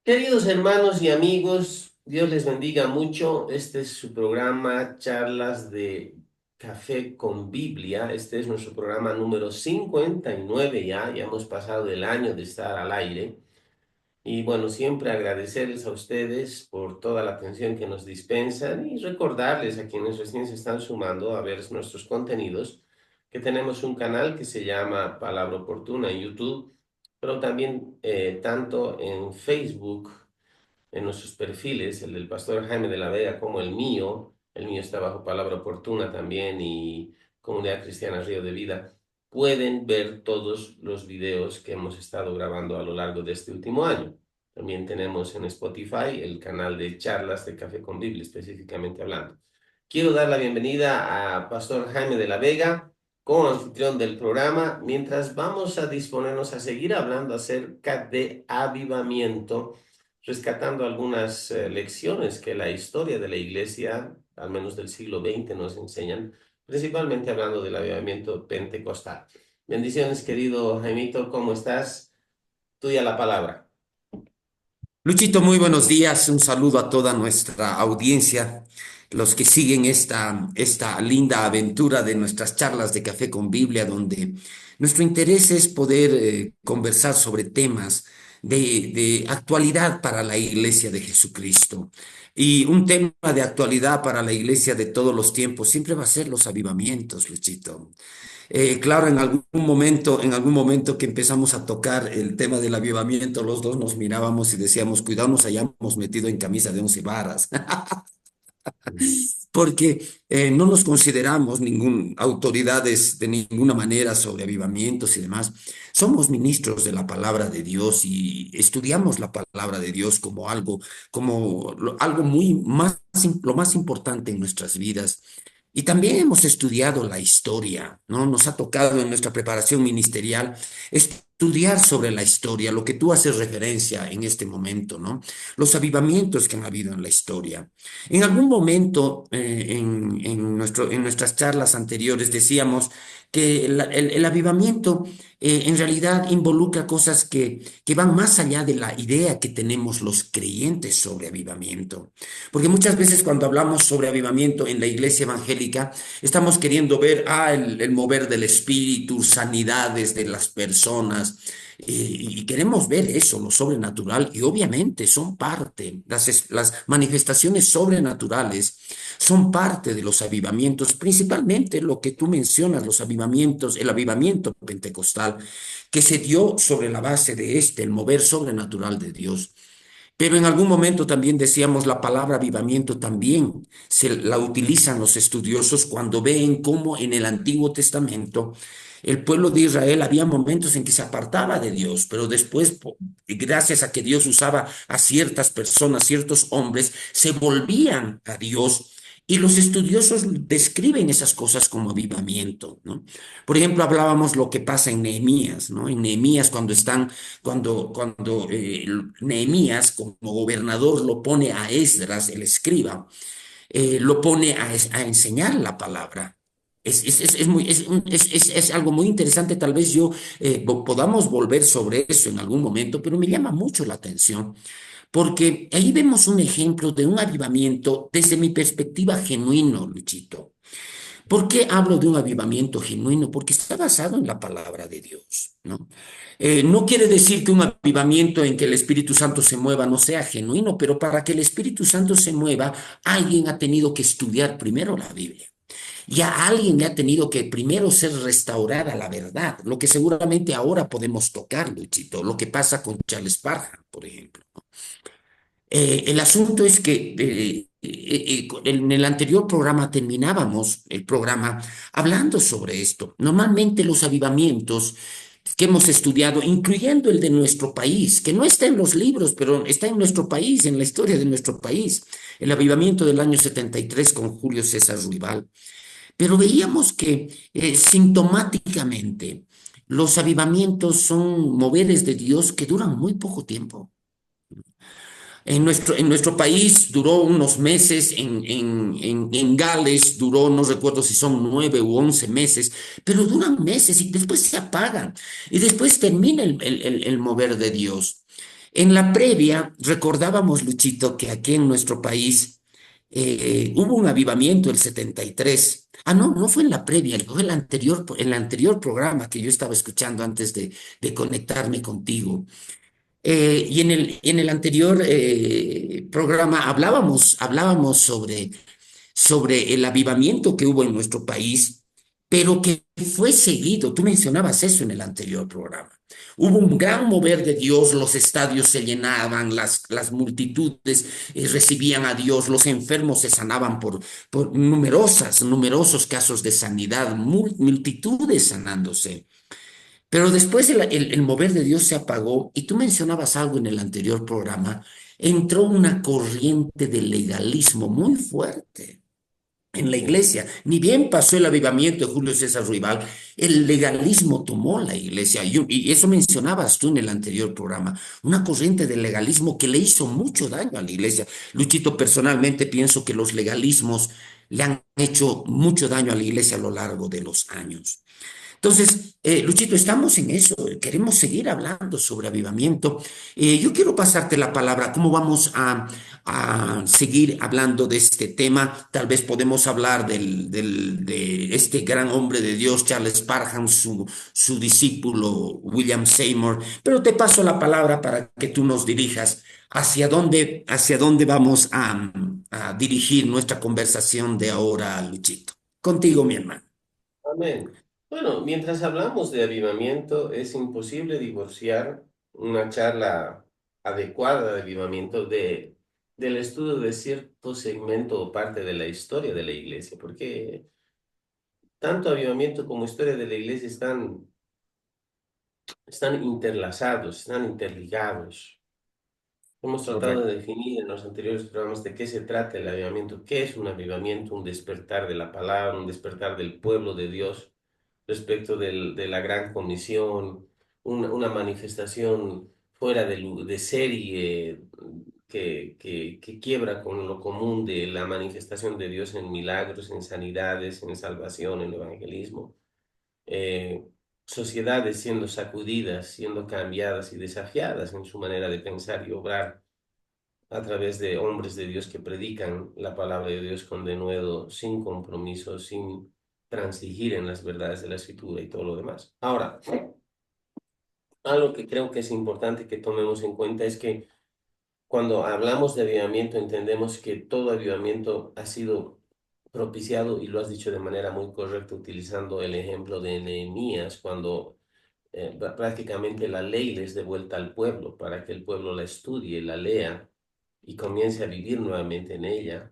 Queridos hermanos y amigos, Dios les bendiga mucho. Este es su programa Charlas de Café con Biblia. Este es nuestro programa número 59 ya. Ya hemos pasado el año de estar al aire. Y bueno, siempre agradecerles a ustedes por toda la atención que nos dispensan y recordarles a quienes recién se están sumando a ver nuestros contenidos que tenemos un canal que se llama Palabra Oportuna en YouTube, pero también tanto en Facebook, en nuestros perfiles, el del pastor Jaime de la Vega como el mío está bajo Palabra Oportuna también y Comunidad Cristiana Río de Vida, pueden ver todos los videos que hemos estado grabando a lo largo de este último año. También tenemos en Spotify el canal de charlas de Café con Biblia, específicamente hablando. Quiero dar la bienvenida a Pastor Jaime de la Vega, como anfitrión del programa, mientras vamos a disponernos a seguir hablando acerca de avivamiento, rescatando algunas lecciones que la historia de la iglesia, al menos del siglo XX, nos enseñan, principalmente hablando del avivamiento pentecostal. Bendiciones, querido Jaimito, ¿cómo estás? Tuya la palabra. Luchito, muy buenos días. Un saludo a toda nuestra audiencia, los que siguen esta linda aventura de nuestras charlas de Café con Biblia, donde nuestro interés es poder conversar sobre temas de actualidad para la Iglesia de Jesucristo. Y un tema de actualidad para la Iglesia de todos los tiempos siempre va a ser los avivamientos, Luchito. Claro, en algún momento que empezamos a tocar el tema del avivamiento, los dos nos mirábamos y decíamos, cuidado, nos hayamos metido en camisa de 11 varas, porque no nos consideramos autoridades de ninguna manera sobre avivamientos y demás. Somos ministros de la palabra de Dios y estudiamos la palabra de Dios como algo, algo lo más importante en nuestras vidas. Y también hemos estudiado la historia, ¿no? Nos ha tocado en nuestra preparación ministerial estudiar sobre la historia, lo que tú haces referencia en este momento, ¿no? Los avivamientos que han habido en la historia. En algún momento, en nuestras charlas anteriores, decíamos que el avivamiento en realidad involucra cosas que van más allá de la idea que tenemos los creyentes sobre avivamiento. Porque muchas veces cuando hablamos sobre avivamiento en la iglesia evangélica, estamos queriendo ver el mover del espíritu, sanidades de las personas, y queremos ver eso, lo sobrenatural, y obviamente son parte, las manifestaciones sobrenaturales son parte de los avivamientos, principalmente lo que tú mencionas, los avivamientos, el avivamiento pentecostal, que se dio sobre la base de el mover sobrenatural de Dios. Pero en algún momento también decíamos la palabra avivamiento también se la utilizan los estudiosos cuando ven cómo en el Antiguo Testamento el pueblo de Israel había momentos en que se apartaba de Dios, pero después, gracias a que Dios usaba a ciertas personas, ciertos hombres, se volvían a Dios. Y los estudiosos describen esas cosas como avivamiento, ¿no? Por ejemplo, hablábamos lo que pasa en Nehemías, ¿no? En Nehemías cuando Nehemías como gobernador lo pone a Esdras, el escriba, lo pone a enseñar la palabra. Es algo muy interesante, tal vez podamos volver sobre eso en algún momento, pero me llama mucho la atención, porque ahí vemos un ejemplo de un avivamiento desde mi perspectiva genuino, Luchito. ¿Por qué hablo de un avivamiento genuino? Porque está basado en la palabra de Dios, ¿no? No quiere decir que un avivamiento en que el Espíritu Santo se mueva no sea genuino, pero para que el Espíritu Santo se mueva, alguien ha tenido que estudiar primero la Biblia. Y a alguien le ha tenido que primero ser restaurada la verdad, lo que seguramente ahora podemos tocar, Luchito, lo que pasa con Charles Parham, por ejemplo. El asunto es que en el anterior programa terminábamos el programa hablando sobre esto. Normalmente los avivamientos que hemos estudiado, incluyendo el de nuestro país, que no está en los libros, pero está en nuestro país, en la historia de nuestro país, el avivamiento del año 73 con Julio César Ruibal. Pero veíamos que sintomáticamente los avivamientos son moveres de Dios que duran muy poco tiempo. En nuestro país duró unos meses, en Gales duró, no recuerdo si son 9 u 11 meses, pero duran meses y después se apagan y después termina el mover de Dios. En la previa, recordábamos, Luchito, que aquí en nuestro país hubo un avivamiento el 73. Ah, no, no fue en la previa, fue en el anterior programa que yo estaba escuchando antes de conectarme contigo. Y en el anterior programa hablábamos sobre el avivamiento que hubo en nuestro país, pero que fue seguido. Tú mencionabas eso en el anterior programa. Hubo un gran mover de Dios, los estadios se llenaban, las multitudes recibían a Dios, los enfermos se sanaban por numerosos casos de sanidad, multitudes sanándose. Pero después el mover de Dios se apagó y tú mencionabas algo en el anterior programa, entró una corriente de legalismo muy fuerte en la Sí. iglesia. Ni bien pasó el avivamiento de Julio César Ruibal, el legalismo tomó la iglesia. Y eso mencionabas tú en el anterior programa, una corriente de legalismo que le hizo mucho daño a la iglesia. Luchito, personalmente pienso que los legalismos le han hecho mucho daño a la iglesia a lo largo de los años. Entonces, Luchito, estamos en eso, queremos seguir hablando sobre avivamiento. Yo quiero pasarte la palabra, ¿cómo vamos a seguir hablando de este tema? Tal vez podemos hablar de este gran hombre de Dios, Charles Parham, su discípulo William Seymour, pero te paso la palabra para que tú nos dirijas hacia dónde vamos a dirigir nuestra conversación de ahora, Luchito. Contigo, mi hermano. Amén. Bueno, mientras hablamos de avivamiento, es imposible divorciar una charla adecuada de avivamiento del estudio de cierto segmento o parte de la historia de la iglesia, porque tanto avivamiento como historia de la iglesia están interlazados, están interligados. Hemos tratado Correcto. de definir en los anteriores programas de qué se trata el avivamiento, qué es un avivamiento, un despertar de la palabra, un despertar del pueblo de Dios respecto de la gran comisión, una manifestación fuera de serie que quiebra con lo común de la manifestación de Dios en milagros, en sanidades, en salvación, en evangelismo. Eh, Sociedades siendo sacudidas, siendo cambiadas y desafiadas en su manera de pensar y obrar a través de hombres de Dios que predican la palabra de Dios con denuedo, sin compromiso, sin transigir en las verdades de la Escritura y todo lo demás. Ahora, algo que creo que es importante que tomemos en cuenta es que cuando hablamos de avivamiento entendemos que todo avivamiento ha sido propiciado, y lo has dicho de manera muy correcta utilizando el ejemplo de Nehemías, cuando prácticamente la ley les de vuelta al pueblo para que el pueblo la estudie, la lea y comience a vivir nuevamente en ella.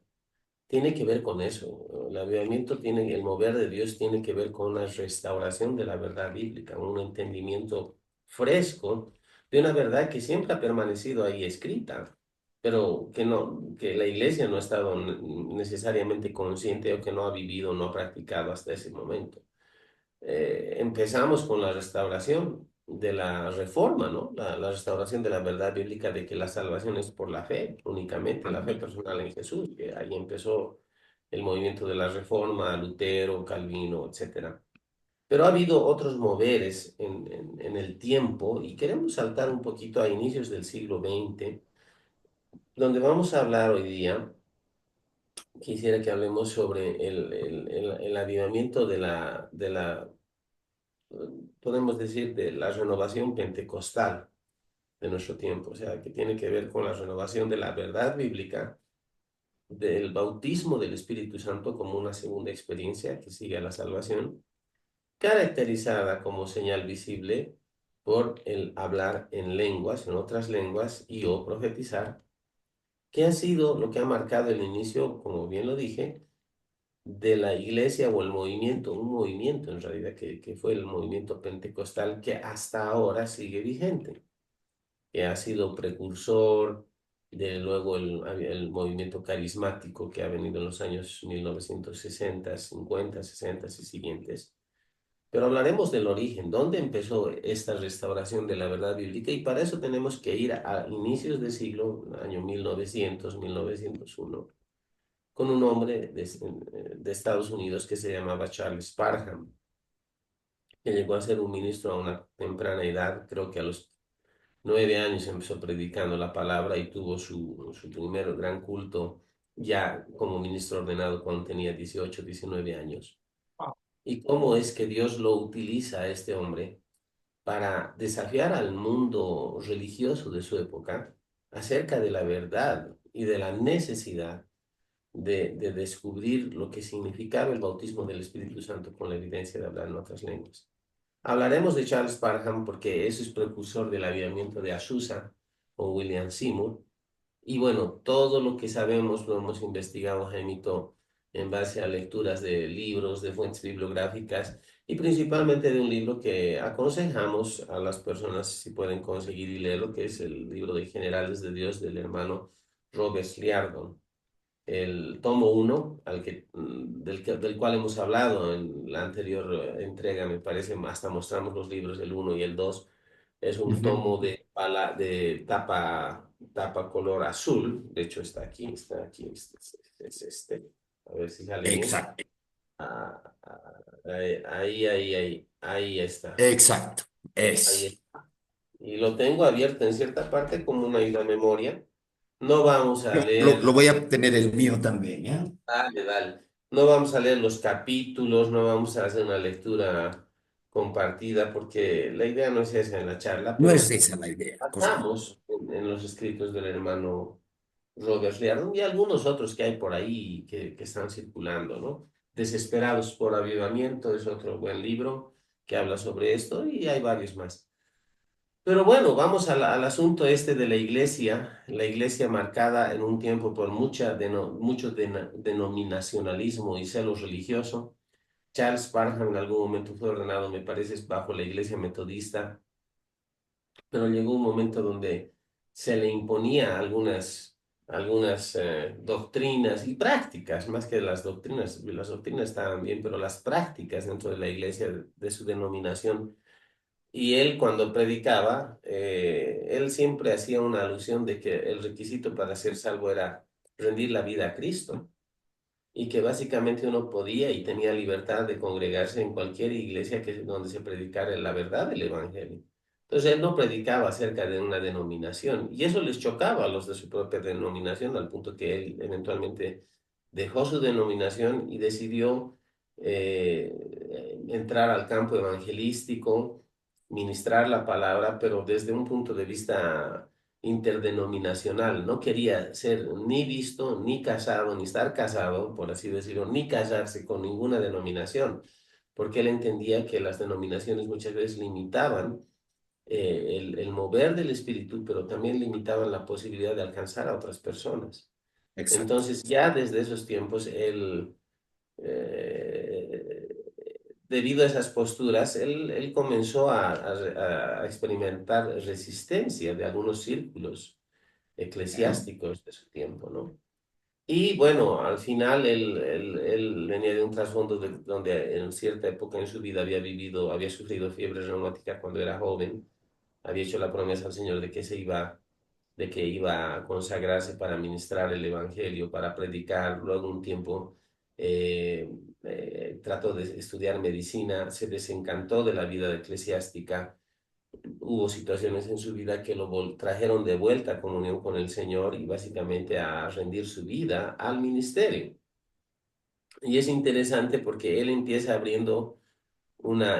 Tiene que ver con eso. El avivamiento tiene, el mover de Dios tiene que ver con una restauración de la verdad bíblica, un entendimiento fresco de una verdad que siempre ha permanecido ahí escrita, pero que no, que la iglesia no ha estado necesariamente consciente o que no ha vivido, no ha practicado hasta ese momento. Empezamos con la restauración de la reforma, ¿no? La restauración de la verdad bíblica de que la salvación es por la fe, únicamente la fe personal en Jesús, que ahí empezó el movimiento de la reforma, Lutero, Calvino, etcétera. Pero ha habido otros moveres en el tiempo y queremos saltar un poquito a inicios del siglo XX, donde vamos a hablar hoy día. Quisiera que hablemos sobre el avivamiento podemos decir, de la renovación pentecostal de nuestro tiempo, o sea, que tiene que ver con la renovación de la verdad bíblica, del bautismo del Espíritu Santo como una segunda experiencia que sigue a la salvación, caracterizada como señal visible por el hablar en lenguas, en otras lenguas, y o profetizar, que ha sido lo que ha marcado el inicio, como bien lo dije, de la iglesia o el movimiento, un movimiento en realidad que fue el movimiento pentecostal que hasta ahora sigue vigente, que ha sido precursor de luego el movimiento carismático que ha venido en los años 1960, 50, 60 y siguientes. Pero hablaremos del origen, dónde empezó esta restauración de la verdad bíblica, y para eso tenemos que ir a inicios de siglo, año 1900, 1901, con un hombre de Estados Unidos que se llamaba Charles Parham, que llegó a ser un ministro a una temprana edad, creo que a los 9 años empezó predicando la palabra y tuvo su primer gran culto ya como ministro ordenado cuando tenía 18, 19 años. ¿Y cómo es que Dios lo utiliza a este hombre para desafiar al mundo religioso de su época acerca de la verdad y de la necesidad de descubrir lo que significaba el bautismo del Espíritu Santo con la evidencia de hablar en otras lenguas? Hablaremos de Charles Parham porque ese es precursor del avivamiento de Azusa con William Seymour. Y bueno, todo lo que sabemos lo hemos investigado, Jaimito, en base a lecturas de libros, de fuentes bibliográficas y principalmente de un libro que aconsejamos a las personas si pueden conseguir y leerlo, que es el libro de Generales de Dios del hermano Robert Liardon. El tomo uno del cual hemos hablado en la anterior entrega, me parece, hasta mostramos los libros, el uno y el 2. Es un Ujú. tomo de tapa color azul. De hecho, está aquí, es este. A ver si sale bien. Exacto, Ahí está. exacto. Ahí Es. está. Y lo tengo abierto en cierta parte como una ayuda a memoria. No vamos a Lo leer. voy a tener el mío también, ¿ya? Dale, dale. No vamos a leer los capítulos, no vamos a hacer una lectura compartida porque la idea no es esa en la charla, No es pero esa la idea, correcto. pasamos en los escritos del hermano Robert Liardon y algunos otros que hay por ahí que están circulando, ¿no? Desesperados por Avivamiento es otro buen libro que habla sobre esto y hay varios más. Pero bueno, vamos al asunto este de la iglesia marcada en un tiempo por mucho denominacionalismo y celo religioso. Charles Parham en algún momento fue ordenado, me parece, bajo la iglesia metodista, pero llegó un momento donde se le imponía algunas doctrinas y prácticas, más que las doctrinas estaban bien, pero las prácticas dentro de la iglesia de su denominación y él cuando predicaba, él siempre hacía una alusión de que el requisito para ser salvo era rendir la vida a Cristo y que básicamente uno podía y tenía libertad de congregarse en cualquier iglesia donde se predicara la verdad del Evangelio. Entonces él no predicaba acerca de una denominación y eso les chocaba a los de su propia denominación al punto que él eventualmente dejó su denominación y decidió entrar al campo evangelístico, ministrar la palabra, pero desde un punto de vista interdenominacional. No quería ser ni visto, ni casado, ni estar casado, por así decirlo, ni casarse con ninguna denominación, porque él entendía que las denominaciones muchas veces limitaban el mover del espíritu, pero también limitaban la posibilidad de alcanzar a otras personas. Exacto, Entonces, ya desde esos tiempos, él eh, debido a esas posturas, él comenzó a experimentar resistencia de algunos círculos ya. eclesiásticos de su tiempo, ¿no? Y bueno, al final él venía de un trasfondo donde en cierta época en su vida había sufrido fiebre reumática cuando era joven, había hecho la promesa al Señor de que iba a consagrarse para ministrar el Evangelio, para predicar. Luego un tiempo trató de estudiar medicina, se desencantó de la vida eclesiástica. Hubo situaciones en su vida que lo trajeron de vuelta a comunión con el Señor y básicamente a rendir su vida al ministerio. Y es interesante porque él empieza abriendo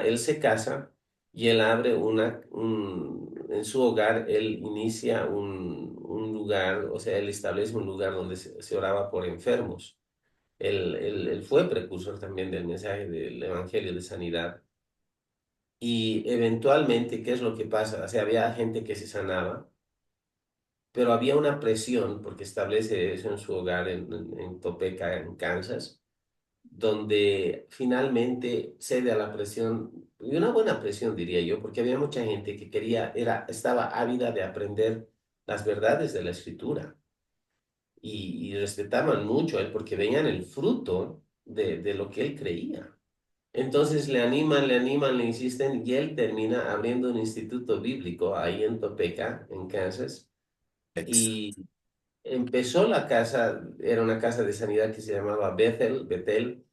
él se casa y él abre en su hogar, él inicia un lugar, o sea, él establece un lugar donde se oraba por enfermos. Él fue precursor también del mensaje del Evangelio de Sanidad. Y eventualmente, ¿qué es lo que pasa? O sea, había gente que se sanaba, pero había una presión, porque establece eso en su hogar en Topeka, en Kansas, donde finalmente cede a la presión, y una buena presión diría yo, porque había mucha gente que estaba ávida de aprender las verdades de la escritura y respetaban mucho a él porque veían el fruto de lo que él creía. Entonces le animan, le insisten y él termina abriendo un instituto bíblico ahí en Topeka, en Kansas, Exacto. y empezó la casa, era una casa de sanidad que se llamaba Bethel,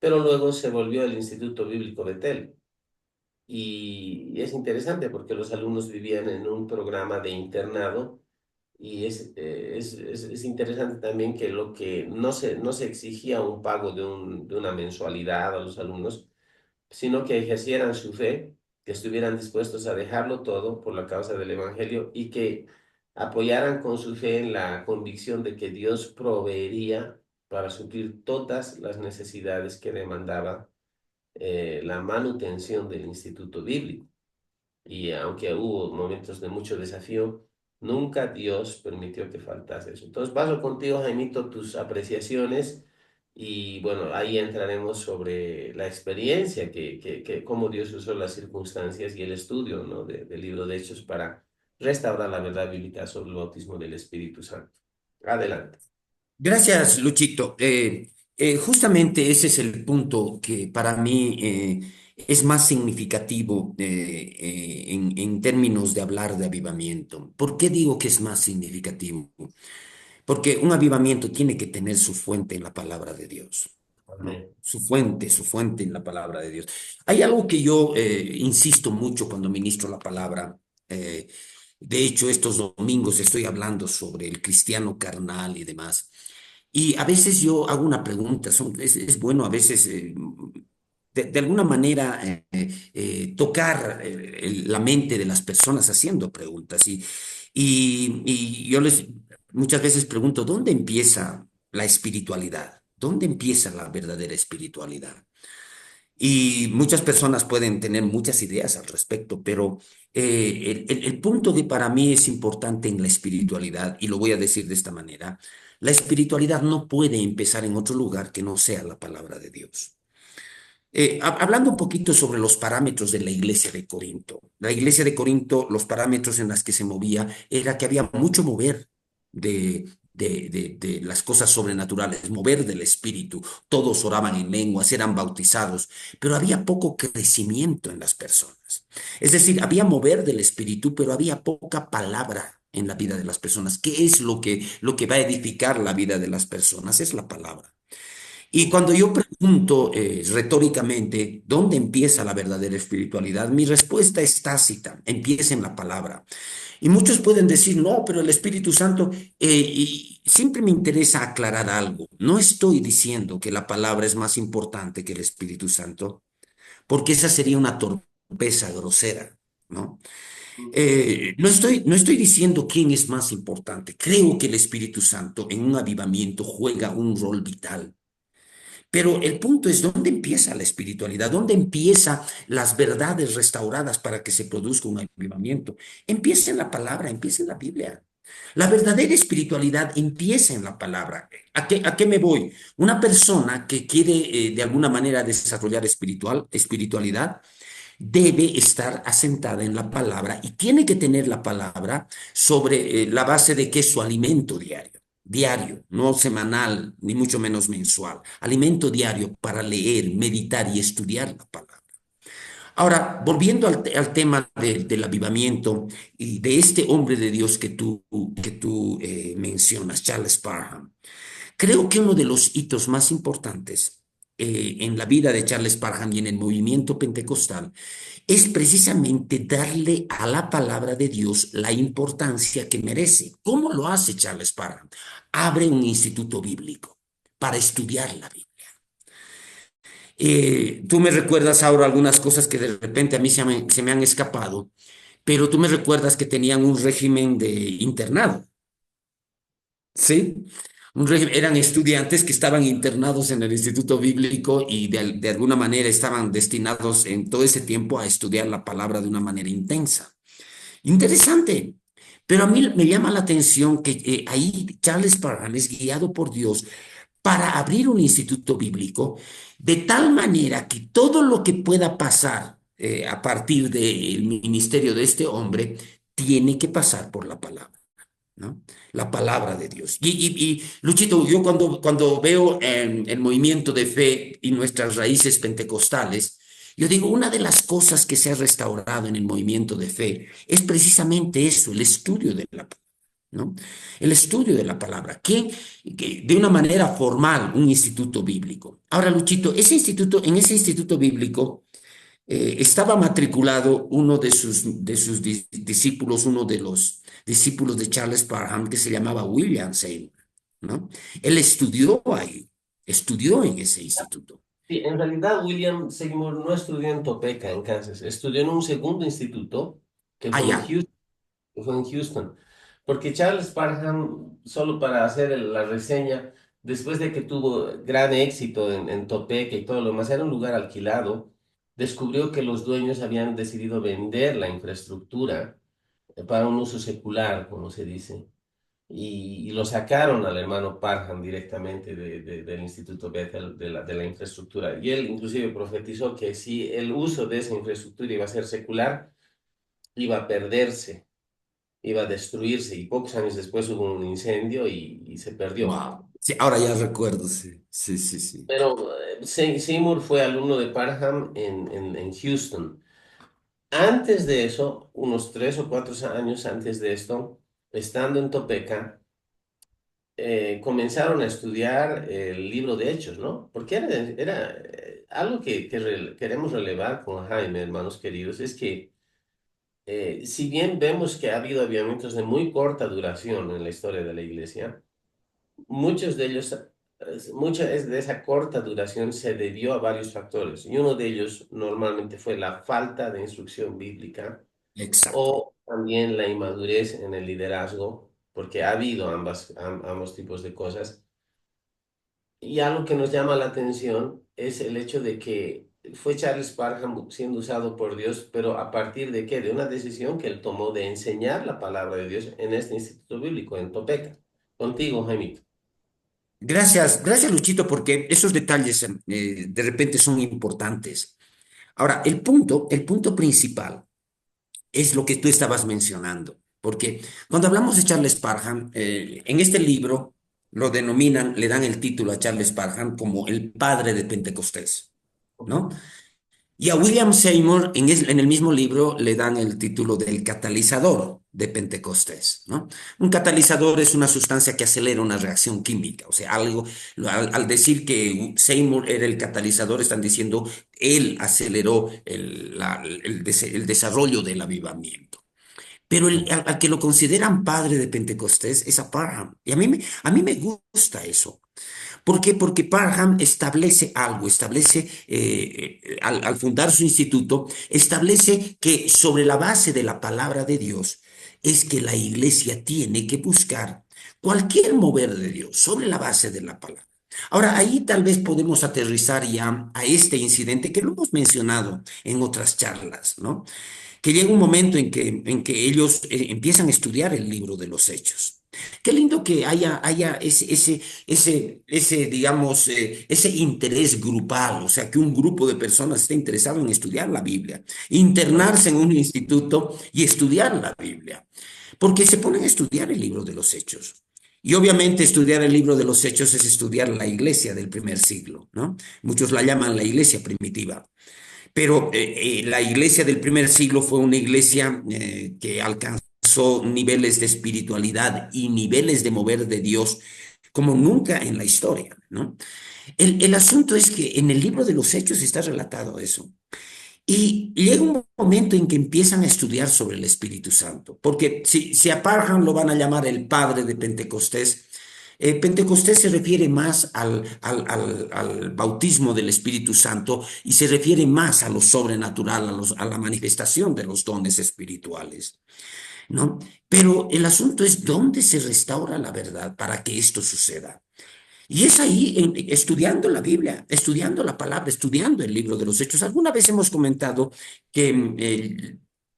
pero luego se volvió el Instituto Bíblico Betel. y es interesante porque los alumnos vivían en un programa de internado y es interesante también que lo que no se exigía un pago de una mensualidad a los alumnos, sino que ejercieran su fe, que estuvieran dispuestos a dejarlo todo por la causa del Evangelio y que apoyaran con su fe en la convicción de que Dios proveería para suplir todas las necesidades que demandaba la manutención del Instituto Bíblico. Y aunque hubo momentos de mucho desafío, nunca Dios permitió que faltase eso. Entonces, paso contigo, Jaimito, tus apreciaciones y bueno, ahí entraremos sobre la experiencia, cómo Dios usó las circunstancias y el estudio, ¿no? Del libro de Hechos para restaurar la verdad bíblica sobre el bautismo del Espíritu Santo. Adelante. Gracias, Luchito. Justamente ese es el punto que para mí es más significativo en términos de hablar de avivamiento. ¿Por qué digo que es más significativo? Porque un avivamiento tiene que tener su fuente en la palabra de Dios, ¿no? Amén. Su fuente en la palabra de Dios. Hay algo que yo insisto mucho cuando ministro la palabra. eh, de hecho, estos domingos estoy hablando sobre el cristiano carnal y demás. Y a veces yo hago una pregunta, es bueno a veces de alguna manera tocar la mente de las personas haciendo preguntas. Y yo les muchas veces pregunto, ¿dónde empieza la espiritualidad? ¿Dónde empieza la verdadera espiritualidad? Y muchas personas pueden tener muchas ideas al respecto, pero el punto que para mí es importante en la espiritualidad, y lo voy a decir de esta manera, la espiritualidad no puede empezar en otro lugar que no sea la palabra de Dios. Hablando un poquito sobre los parámetros de la iglesia de Corinto. La iglesia de Corinto, los parámetros en las que se movía era que había mucho mover de las cosas sobrenaturales, mover del espíritu. Todos oraban en lenguas, eran bautizados, pero había poco crecimiento en las personas. Es decir, había mover del espíritu, pero había poca palabra en la vida de las personas. ¿Qué es lo que va a edificar la vida de las personas? Es la palabra. Y cuando yo pregunto retóricamente dónde empieza la verdadera espiritualidad, mi respuesta es tácita, empieza en la palabra. Y muchos pueden decir, no, pero el Espíritu Santo, y siempre me interesa aclarar algo. No estoy diciendo que la palabra es más importante que el Espíritu Santo, porque esa sería una torpeza grosera, ¿no? No estoy diciendo quién es más importante. Creo que el Espíritu Santo en un avivamiento juega un rol vital. Pero el punto es dónde empieza la espiritualidad, dónde empiezan las verdades restauradas para que se produzca un avivamiento. Empieza en la palabra, empieza en la Biblia. La verdadera espiritualidad empieza en la palabra. A qué me voy? Una persona que quiere de alguna manera desarrollar espiritualidad debe estar asentada en la palabra y tiene que tener la palabra sobre la base de que es su alimento diario. Diario, no semanal, ni mucho menos mensual. Alimento diario para leer, meditar y estudiar la palabra. Ahora, volviendo al tema del avivamiento y de este hombre de Dios que tú mencionas, Charles Parham. Creo que uno de los hitos más importantes en la vida de Charles Parham y en el movimiento pentecostal es precisamente darle a la palabra de Dios la importancia que merece. ¿Cómo lo hace Charles Parham? Abre un instituto bíblico para estudiar la Biblia. Tú me recuerdas ahora algunas cosas que de repente a mí se me han escapado, pero tú me recuerdas que tenían un régimen de internado. Sí, eran estudiantes que estaban internados en el Instituto Bíblico y de alguna manera estaban destinados en todo ese tiempo a estudiar la palabra de una manera intensa. Interesante. Pero a mí me llama la atención que ahí Charles Parham es guiado por Dios para abrir un instituto bíblico de tal manera que todo lo que pueda pasar a partir del ministerio de este hombre tiene que pasar por la palabra. ¿No? La palabra de Dios. Luchito, yo cuando veo el movimiento de fe y nuestras raíces pentecostales, yo digo, una de las cosas que se ha restaurado en el movimiento de fe es precisamente eso, el estudio de la palabra, ¿no? El estudio de la palabra, que de una manera formal, un instituto bíblico. Ahora, Luchito, en ese instituto bíblico, estaba matriculado uno de sus discípulos, uno de los discípulos de Charles Parham, que se llamaba William Seymour, ¿no? Él estudió ahí, estudió en ese instituto. Sí, en realidad William Seymour no estudió en Topeka, en Kansas, estudió en un segundo instituto que fue en Allá, Houston, porque Charles Parham, solo para hacer la reseña, después de que tuvo gran éxito en Topeka y todo lo demás, era un lugar alquilado, descubrió que los dueños habían decidido vender la infraestructura para un uso secular, como se dice. Y lo sacaron al hermano Parham directamente del Instituto Bethel de la infraestructura. Y él inclusive profetizó que si el uso de esa infraestructura iba a ser secular, iba a perderse, iba a destruirse. Y pocos años después hubo un incendio y se perdió. wow. Sí, ahora ya recuerdo, sí, sí, sí, sí. Pero Seymour fue alumno de Parham en Houston. Antes de eso, unos 3 o 4 años antes de esto, estando en Topeka, comenzaron a estudiar el libro de Hechos, ¿no? Porque era algo que queremos relevar con Jaime, hermanos queridos, es que si bien vemos que ha habido avivamientos de muy corta duración en la historia de la iglesia, muchos de ellos, de esa corta duración se debió a varios factores, y uno de ellos normalmente fue la falta de instrucción bíblica Exacto. o también la inmadurez en el liderazgo, porque ha habido ambos tipos de cosas. Y algo que nos llama la atención es el hecho de que fue Charles Parham siendo usado por Dios, pero ¿a partir de qué? De una decisión que él tomó de enseñar la palabra de Dios en este instituto bíblico, en Topeka. Contigo, Jaimito. Gracias, gracias Luchito, porque esos detalles de repente son importantes. Ahora, el punto principal es lo que tú estabas mencionando, porque cuando hablamos de Charles Parham, en este libro lo denominan, le dan el título a Charles Parham como el padre de Pentecostés, ¿no? Y a William Seymour en el mismo libro le dan el título del catalizador de Pentecostés, ¿no? Un catalizador es una sustancia que acelera una reacción química, o sea, algo, al decir que Seymour era el catalizador, están diciendo él aceleró el desarrollo del avivamiento. Pero al que lo consideran padre de Pentecostés es a Parham. Y a mí me gusta eso. ¿Por qué? Porque Parham establece algo, al fundar su instituto, establece que sobre la base de la palabra de Dios es que la iglesia tiene que buscar cualquier mover de Dios sobre la base de la palabra. Ahora, ahí tal vez podemos aterrizar ya a este incidente que lo hemos mencionado en otras charlas, ¿no? Que llega un momento en que ellos empiezan a estudiar el libro de los Hechos. Qué lindo que haya digamos, ese interés grupal, o sea, que un grupo de personas esté interesado en estudiar la Biblia, internarse en un instituto y estudiar la Biblia, porque se ponen a estudiar el libro de los Hechos. Y obviamente estudiar el libro de los Hechos es estudiar la iglesia del primer siglo, ¿no? Muchos la llaman la iglesia primitiva. Pero la iglesia del primer siglo fue una iglesia que alcanzó niveles de espiritualidad y niveles de mover de Dios como nunca en la historia, ¿no? El asunto es que en el libro de los Hechos está relatado eso. Y llega un momento en que empiezan a estudiar sobre el Espíritu Santo, porque si a Parham lo van a llamar el padre de Pentecostés, Pentecostés se refiere más al bautismo del Espíritu Santo y se refiere más a lo sobrenatural, a la manifestación de los dones espirituales, ¿no? Pero el asunto es dónde se restaura la verdad para que esto suceda. Y es ahí, estudiando la Biblia, estudiando la palabra, estudiando el libro de los Hechos. Alguna vez hemos comentado que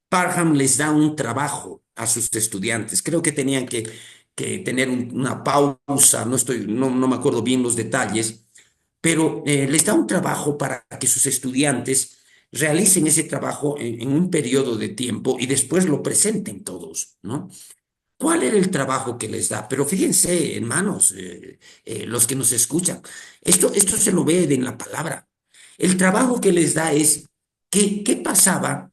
Parham les da un trabajo a sus estudiantes. Creo que tenían que tener una pausa, no me acuerdo bien los detalles, pero les da un trabajo para que sus estudiantes realicen ese trabajo en un periodo de tiempo y después lo presenten todos, ¿no? ¿Cuál era el trabajo que les da? Pero fíjense, hermanos, los que nos escuchan, esto se lo ve en la palabra. El trabajo que les da es qué pasaba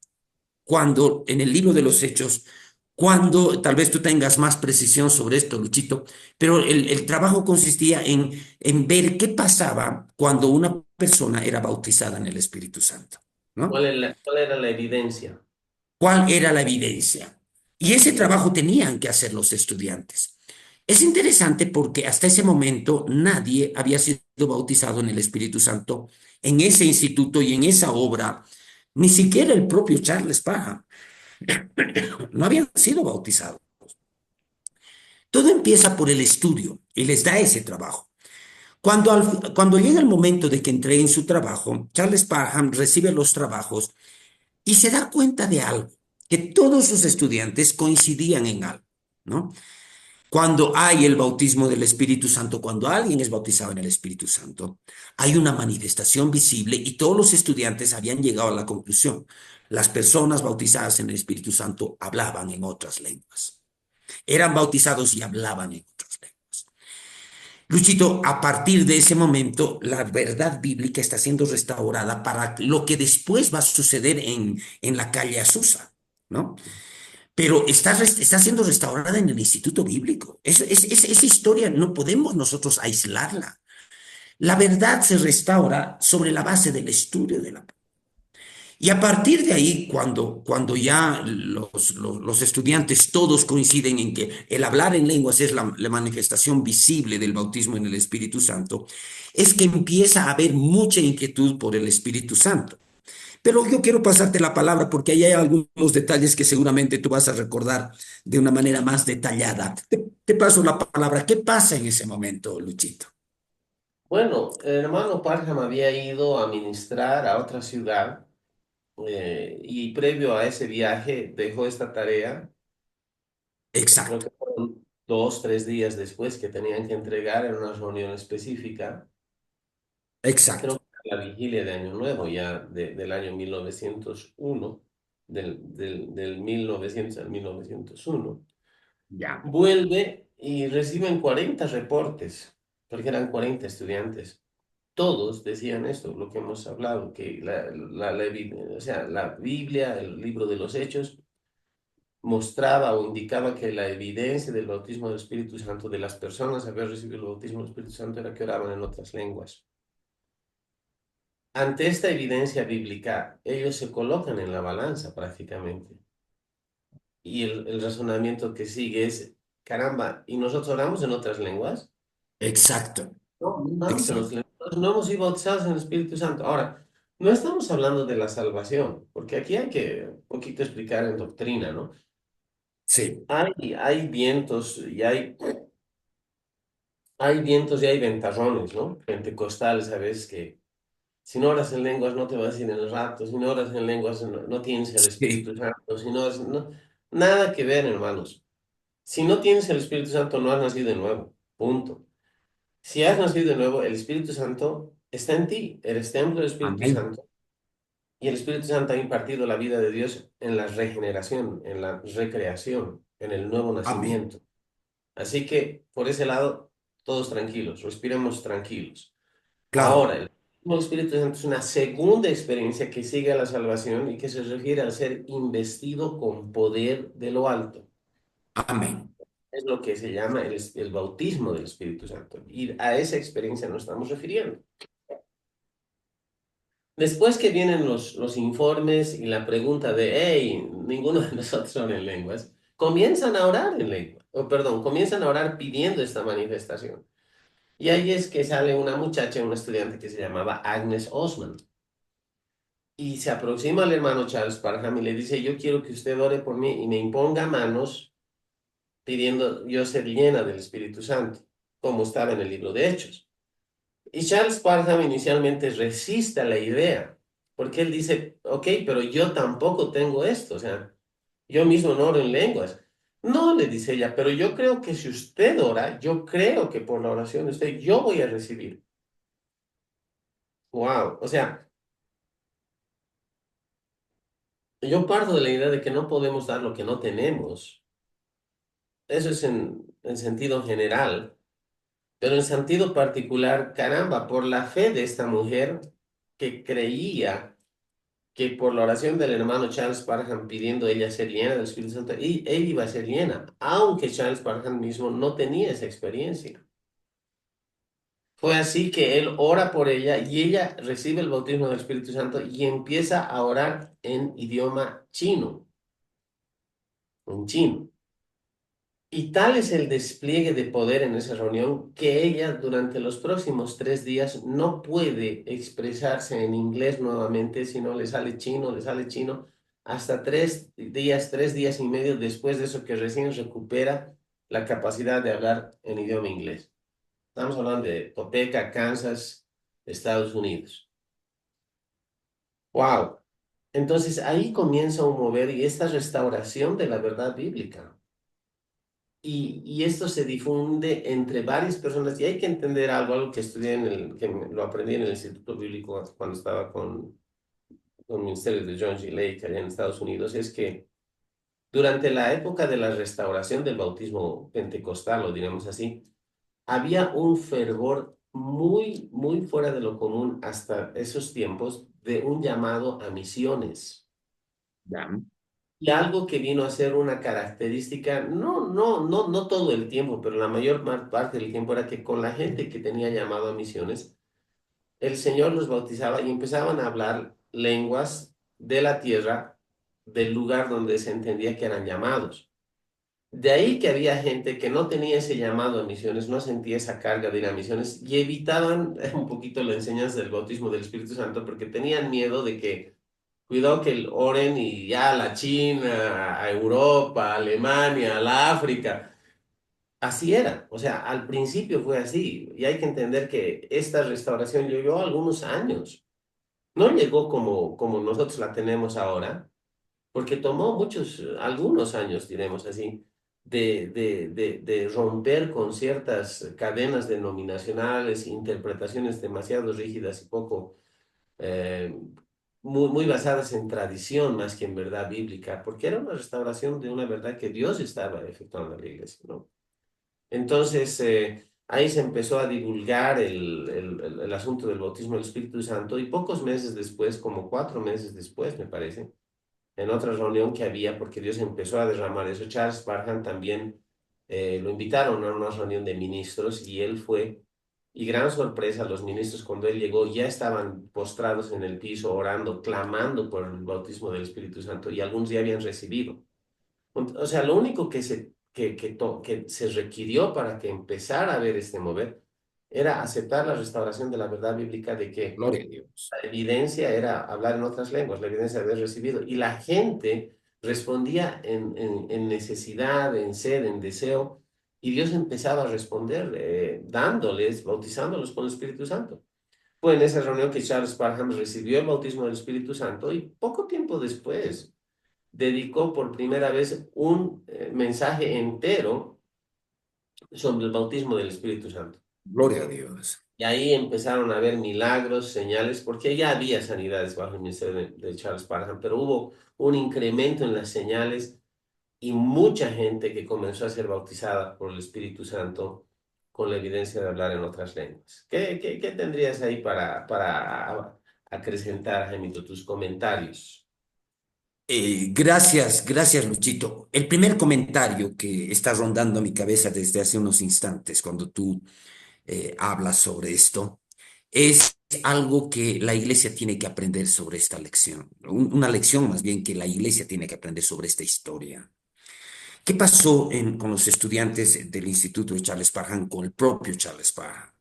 cuando en el libro de los Hechos, cuando tal vez tú tengas más precisión sobre esto, Luchito, pero el trabajo consistía en ver qué pasaba cuando una persona era bautizada en el Espíritu Santo. ¿no? cuál era la evidencia? ¿Cuál era la evidencia? Y ese trabajo tenían que hacer los estudiantes. Es interesante porque hasta ese momento nadie había sido bautizado en el Espíritu Santo en ese instituto y en esa obra, ni siquiera el propio Charles Parham, no habían sido bautizados. Todo empieza por el estudio y les da ese trabajo. Cuando llega el momento de que entré en su trabajo, Charles Parham recibe los trabajos y se da cuenta de algo, que todos sus estudiantes coincidían en algo, ¿no? Cuando hay el bautismo del Espíritu Santo, cuando alguien es bautizado en el Espíritu Santo, hay una manifestación visible y todos los estudiantes habían llegado a la conclusión. Las personas bautizadas en el Espíritu Santo hablaban en otras lenguas. Eran bautizados y hablaban en otras lenguas. Luchito, a partir de ese momento, la verdad bíblica está siendo restaurada para lo que después va a suceder en la calle Azusa, ¿no? Pero está siendo restaurada en el Instituto Bíblico. Esa historia no podemos nosotros aislarla. La verdad se restaura sobre la base del estudio de la. Y a partir de ahí, cuando ya los estudiantes todos coinciden en que el hablar en lenguas es la manifestación visible del bautismo en el Espíritu Santo, es que empieza a haber mucha inquietud por el Espíritu Santo. Pero yo quiero pasarte la palabra porque ahí hay algunos detalles que seguramente tú vas a recordar de una manera más detallada. Te paso la palabra. ¿Qué pasa en ese momento, Luchito? Bueno, el hermano Parham había ido a ministrar a otra ciudad y previo a ese viaje dejó esta tarea. Creo Exacto, que fueron 2, 3 días después que tenían que entregar en una reunión específica. exacto. Creo que era la vigilia de Año Nuevo, ya del año 1901, del 1900 al 1901. Ya. Vuelve y reciben 40 reportes, porque eran 40 estudiantes. Todos decían esto, lo que hemos hablado, que o sea, la Biblia, el libro de los Hechos, mostraba o indicaba que la evidencia del bautismo del Espíritu Santo de las personas que habían recibido el bautismo del Espíritu Santo era que oraban en otras lenguas. Ante esta evidencia bíblica, ellos se colocan en la balanza prácticamente. Y el razonamiento que sigue es, caramba, ¿y nosotros oramos en otras lenguas? Exacto, No, no oramos en otras exacto. lenguas, no hemos sido bautizados en el Espíritu Santo. Ahora, no estamos hablando de la salvación, porque aquí hay que un poquito explicar en doctrina, ¿no? Sí, Hay vientos y hay vientos y hay ventarrones, ¿no? Pentecostales a veces que si no oras en lenguas no te vas a ir en el rato, si no oras en lenguas no tienes el sí. Espíritu Santo, si no, nada que ver, hermanos. Si no tienes el Espíritu Santo, no has nacido de nuevo. Punto. Si has nacido de nuevo, el Espíritu Santo está en ti. Eres templo del Espíritu Amén. Santo. Y el Espíritu Santo ha impartido la vida de Dios en la regeneración, en la recreación, en el nuevo Amén. nacimiento. Así que, por ese lado, todos tranquilos, respiremos tranquilos. Ahora, Claro. el mismo Espíritu Santo es una segunda experiencia que sigue a la salvación y que se refiere al ser investido con poder de lo alto. Amén. Es lo que se llama el bautismo del Espíritu Santo. Y a esa experiencia nos estamos refiriendo. Después que vienen los informes y la pregunta de, hey, ninguno de nosotros habla en lenguas, comienzan a orar en lengua, o perdón, comienzan a orar pidiendo esta manifestación. Y ahí es que sale una muchacha, una estudiante que se llamaba Agnes Osman. Y se aproxima al hermano Charles Parham y le dice, yo quiero que usted ore por mí y me imponga manos pidiendo yo ser llena del Espíritu Santo, como estaba en el libro de Hechos. Y Charles Parham inicialmente resiste a la idea, porque él dice, ok, pero yo tampoco tengo esto, o sea, yo mismo no oro en lenguas. No, le dice ella, pero yo creo que si usted ora, yo creo que por la oración de usted, yo voy a recibir. Wow, o sea, yo parto de la idea de que no podemos dar lo que no tenemos. Eso es en sentido general. Pero en sentido particular, caramba, por la fe de esta mujer que creía que por la oración del hermano Charles Parham pidiendo ella ser llena del Espíritu Santo, y él iba a ser llena, aunque Charles Parham mismo no tenía esa experiencia. Fue así que él ora por ella y ella recibe el bautismo del Espíritu Santo y empieza a orar en idioma chino, en chino. Y tal es el despliegue de poder en esa reunión que ella durante los próximos 3 días no puede expresarse en inglés nuevamente, sino le sale chino, hasta 3 días, 3 días y medio después de eso que recién recupera la capacidad de hablar en idioma inglés. Estamos hablando de Topeka, Kansas, Estados Unidos. ¡Wow! Entonces ahí comienza un mover y esta restauración de la verdad bíblica. Y esto se difunde entre varias personas. Y hay que entender algo que estudié lo aprendí en el Instituto Bíblico cuando estaba con el ministerio de John G. Lake allá en Estados Unidos, es que durante la época de la restauración del bautismo pentecostal, o digamos así, había un fervor muy, muy fuera de lo común hasta esos tiempos de un llamado a misiones. Ya, Y algo que vino a ser una característica, no todo el tiempo, pero la mayor parte del tiempo era que con la gente que tenía llamado a misiones, el Señor los bautizaba y empezaban a hablar lenguas de la tierra, del lugar donde se entendía que eran llamados. De ahí que había gente que no tenía ese llamado a misiones, no sentía esa carga de ir a misiones y evitaban un poquito la enseñanza del bautismo del Espíritu Santo porque tenían miedo de que cuidado que oren y ya a la China, a Europa, a Alemania, a la África. Así era, o sea, al principio fue así. Y hay que entender que esta restauración llevó algunos años. No llegó como nosotros la tenemos ahora, porque tomó algunos años, diremos así, de romper con ciertas cadenas denominacionales, interpretaciones demasiado rígidas y poco eh, muy basadas en tradición más que en verdad bíblica, porque era una restauración de una verdad que Dios estaba efectuando en la iglesia, ¿no? Entonces, ahí se empezó a divulgar el asunto del bautismo del Espíritu Santo y pocos meses después, como 4 meses después, me parece, en otra reunión que había, porque Dios empezó a derramar eso, Charles Parham también lo invitaron a una reunión de ministros y él fue. Y gran sorpresa, los ministros cuando él llegó ya estaban postrados en el piso, orando, clamando por el bautismo del Espíritu Santo y algunos ya habían recibido. O sea, lo único que se requirió para que empezara a ver este mover era aceptar la restauración de la verdad bíblica de que gloria a Dios. la evidencia era hablar en otras lenguas, la evidencia de haber recibido. Y la gente respondía en necesidad, en sed, en deseo. Y Dios empezaba a responder, dándoles, bautizándolos con el Espíritu Santo. Fue en esa reunión que Charles Parham recibió el bautismo del Espíritu Santo y poco tiempo después dedicó por primera vez un mensaje entero sobre el bautismo del Espíritu Santo. Gloria a Dios. Y ahí empezaron a haber milagros, señales, porque ya había sanidades bajo el ministerio de Charles Parham, pero hubo un incremento en las señales y mucha gente que comenzó a ser bautizada por el Espíritu Santo con la evidencia de hablar en otras lenguas. ¿Qué tendrías ahí para acrecentar, Jaimito, tus comentarios? Gracias, gracias, Luchito. El primer comentario que está rondando mi cabeza desde hace unos instantes, cuando tú hablas sobre esto, es algo que la iglesia tiene que aprender sobre esta lección. Una lección más bien que la iglesia tiene que aprender sobre esta historia. ¿Qué pasó con los estudiantes del Instituto de Charles Parham, con el propio Charles Parham?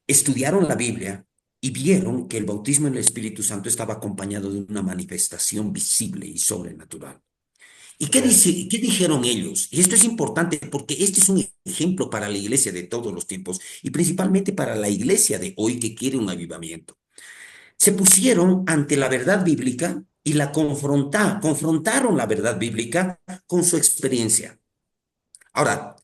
Estudiaron la Biblia y vieron que el bautismo en el Espíritu Santo estaba acompañado de una manifestación visible y sobrenatural. ¿Y Amén. qué dijeron ellos? Y esto es importante porque este es un ejemplo para la iglesia de todos los tiempos y principalmente para la iglesia de hoy que quiere un avivamiento. Se pusieron ante la verdad bíblica y confrontaron la verdad bíblica con su experiencia. Ahora,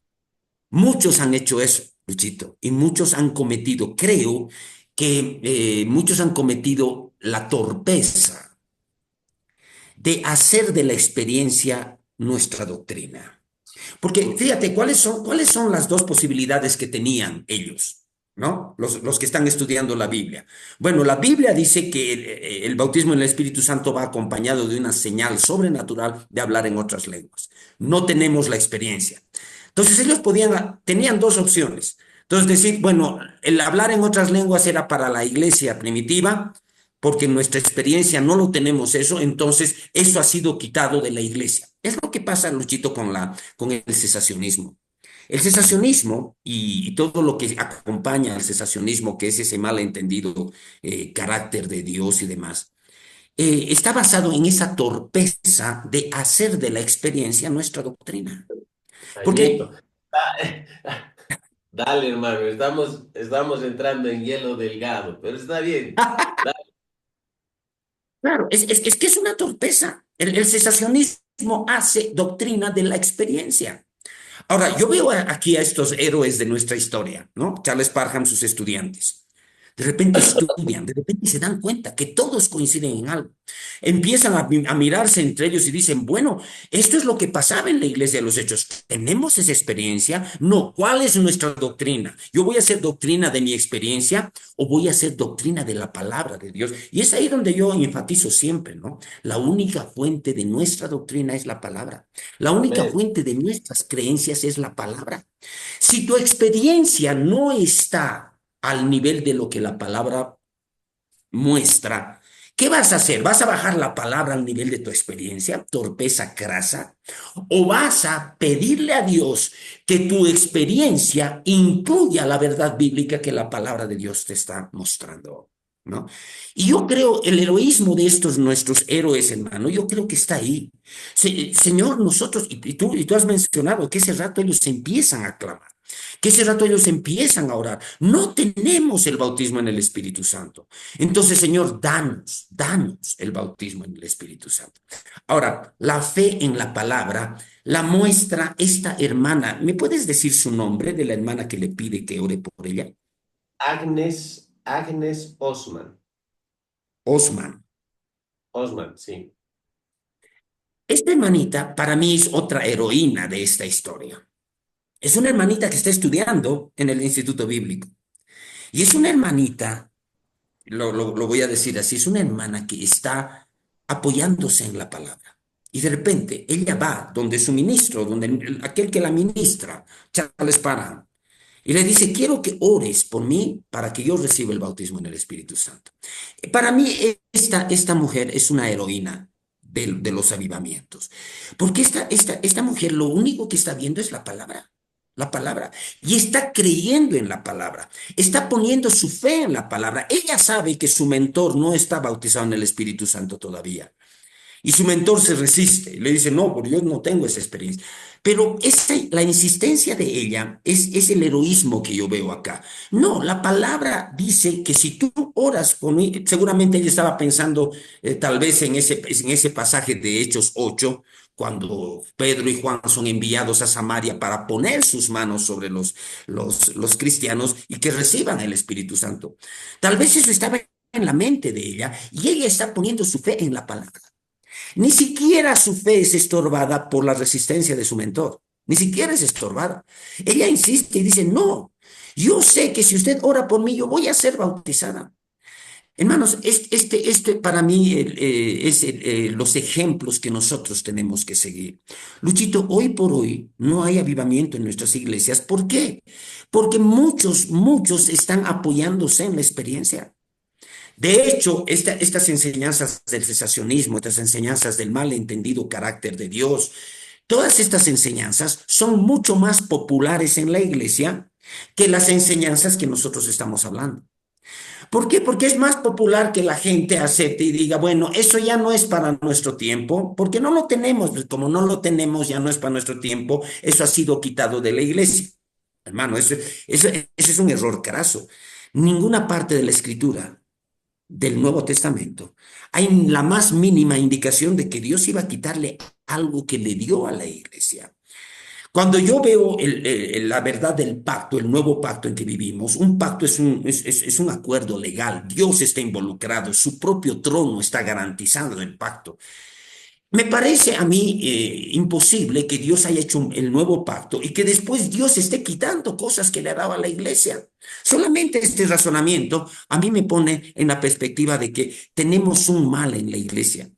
muchos han hecho eso, Luchito, y muchos han cometido, creo que muchos han cometido la torpeza de hacer de la experiencia nuestra doctrina. Porque Mm. fíjate, cuáles son las dos posibilidades que tenían ellos? ¿No? Los que están estudiando la Biblia. Bueno, la Biblia dice que el bautismo en el Espíritu Santo va acompañado de una señal sobrenatural de hablar en otras lenguas. No tenemos la experiencia. Entonces ellos tenían dos opciones. Entonces decir, bueno, el hablar en otras lenguas era para la iglesia primitiva, porque en nuestra experiencia no lo tenemos eso, entonces eso ha sido quitado de la iglesia. Es lo que pasa, Luchito, con el cesacionismo. El cesacionismo y todo lo que acompaña al cesacionismo, que es ese malentendido carácter de Dios y demás, está basado en esa torpeza de hacer de la experiencia nuestra doctrina. Jaimito. Porque Dale, hermano, estamos entrando en hielo delgado, pero está bien. claro, es que es una torpeza. El cesacionismo hace doctrina de la experiencia. Ahora, yo veo aquí a estos héroes de nuestra historia, ¿no? Charles Parham, sus estudiantes. De repente estudian, de repente se dan cuenta que todos coinciden en algo. Empiezan a mirarse entre ellos y dicen, bueno, esto es lo que pasaba en la iglesia de los hechos. ¿Tenemos esa experiencia? No. ¿Cuál es nuestra doctrina? ¿Yo voy a hacer doctrina de mi experiencia o voy a hacer doctrina de la palabra de Dios? Y es ahí donde yo enfatizo siempre, ¿no? La única fuente de nuestra doctrina es la palabra. La única Amén. fuente de nuestras creencias es la palabra. Si tu experiencia no está al nivel de lo que la palabra muestra, ¿qué vas a hacer? ¿Vas a bajar la palabra al nivel de tu experiencia, torpeza crasa? ¿O vas a pedirle a Dios que tu experiencia incluya la verdad bíblica que la palabra de Dios te está mostrando? ¿No? Y yo creo el heroísmo de estos nuestros héroes, hermano, yo creo que está ahí. Señor, nosotros, y tú has mencionado que ese rato ellos empiezan a clamar, que ese rato ellos empiezan a orar. No tenemos el bautismo en el Espíritu Santo. Entonces, Señor, danos el bautismo en el Espíritu Santo. Ahora, la fe en la palabra la muestra esta hermana. ¿Me puedes decir su nombre de la hermana que le pide que ore por ella? Agnes Osman. Osman. Osman, sí. Esta hermanita para mí es otra heroína de esta historia. Es una hermanita que está estudiando en el Instituto Bíblico. Y es una hermanita, lo voy a decir así, es una hermana que está apoyándose en la palabra. Y de repente ella va donde su ministro, donde aquel que la ministra, Charles Parham, y le dice, quiero que ores por mí para que yo reciba el bautismo en el Espíritu Santo. Para mí, esta mujer es una heroína de los avivamientos, porque esta mujer lo único que está viendo es la palabra, y está creyendo en la palabra, está poniendo su fe en la palabra. Ella sabe que su mentor no está bautizado en el Espíritu Santo todavía. Y su mentor se resiste, le dice, no, porque yo no tengo esa experiencia. Pero la insistencia de ella es el heroísmo que yo veo acá. No, la palabra dice que si tú oras por mí, seguramente ella estaba pensando tal vez en ese pasaje de Hechos 8, cuando Pedro y Juan son enviados a Samaria para poner sus manos sobre los cristianos y que reciban el Espíritu Santo. Tal vez eso estaba en la mente de ella y ella está poniendo su fe en la palabra. Ni siquiera su fe es estorbada por la resistencia de su mentor. Ni siquiera es estorbada. Ella insiste y dice, no, yo sé que si usted ora por mí, yo voy a ser bautizada. Hermanos, este para mí es los ejemplos que nosotros tenemos que seguir. Luchito, hoy por hoy no hay avivamiento en nuestras iglesias. ¿Por qué? Porque muchos están apoyándose en la experiencia. De hecho, estas enseñanzas del cesacionismo, estas enseñanzas del malentendido carácter de Dios, todas estas enseñanzas son mucho más populares en la iglesia que las enseñanzas que nosotros estamos hablando. ¿Por qué? Porque es más popular que la gente acepte y diga, bueno, eso ya no es para nuestro tiempo, porque no lo tenemos, pues como no lo tenemos, ya no es para nuestro tiempo, eso ha sido quitado de la iglesia. Hermano, ese es un error craso. Ninguna parte de la escritura del Nuevo Testamento, hay la más mínima indicación de que Dios iba a quitarle algo que le dio a la iglesia. Cuando yo veo la verdad del pacto, el nuevo pacto en que vivimos, un pacto es un acuerdo legal, Dios está involucrado, su propio trono está garantizando el pacto. Me parece a mí imposible que Dios haya hecho el nuevo pacto y que después Dios esté quitando cosas que le daba a la iglesia. Solamente este razonamiento a mí me pone en la perspectiva de que tenemos un mal en la iglesia.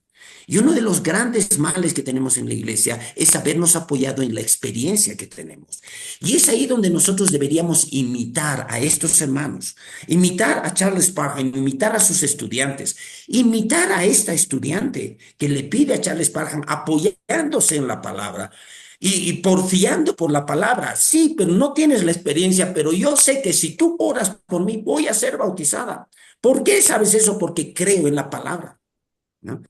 Y uno de los grandes males que tenemos en la iglesia es habernos apoyado en la experiencia que tenemos. Y es ahí donde nosotros deberíamos imitar a estos hermanos, imitar a Charles Parham, imitar a sus estudiantes, imitar a esta estudiante que le pide a Charles Parham apoyándose en la palabra. Y porfiando por la palabra, sí, pero no tienes la experiencia, pero yo sé que si tú oras por mí, voy a ser bautizada. ¿Por qué sabes eso? Porque creo en la palabra, ¿no?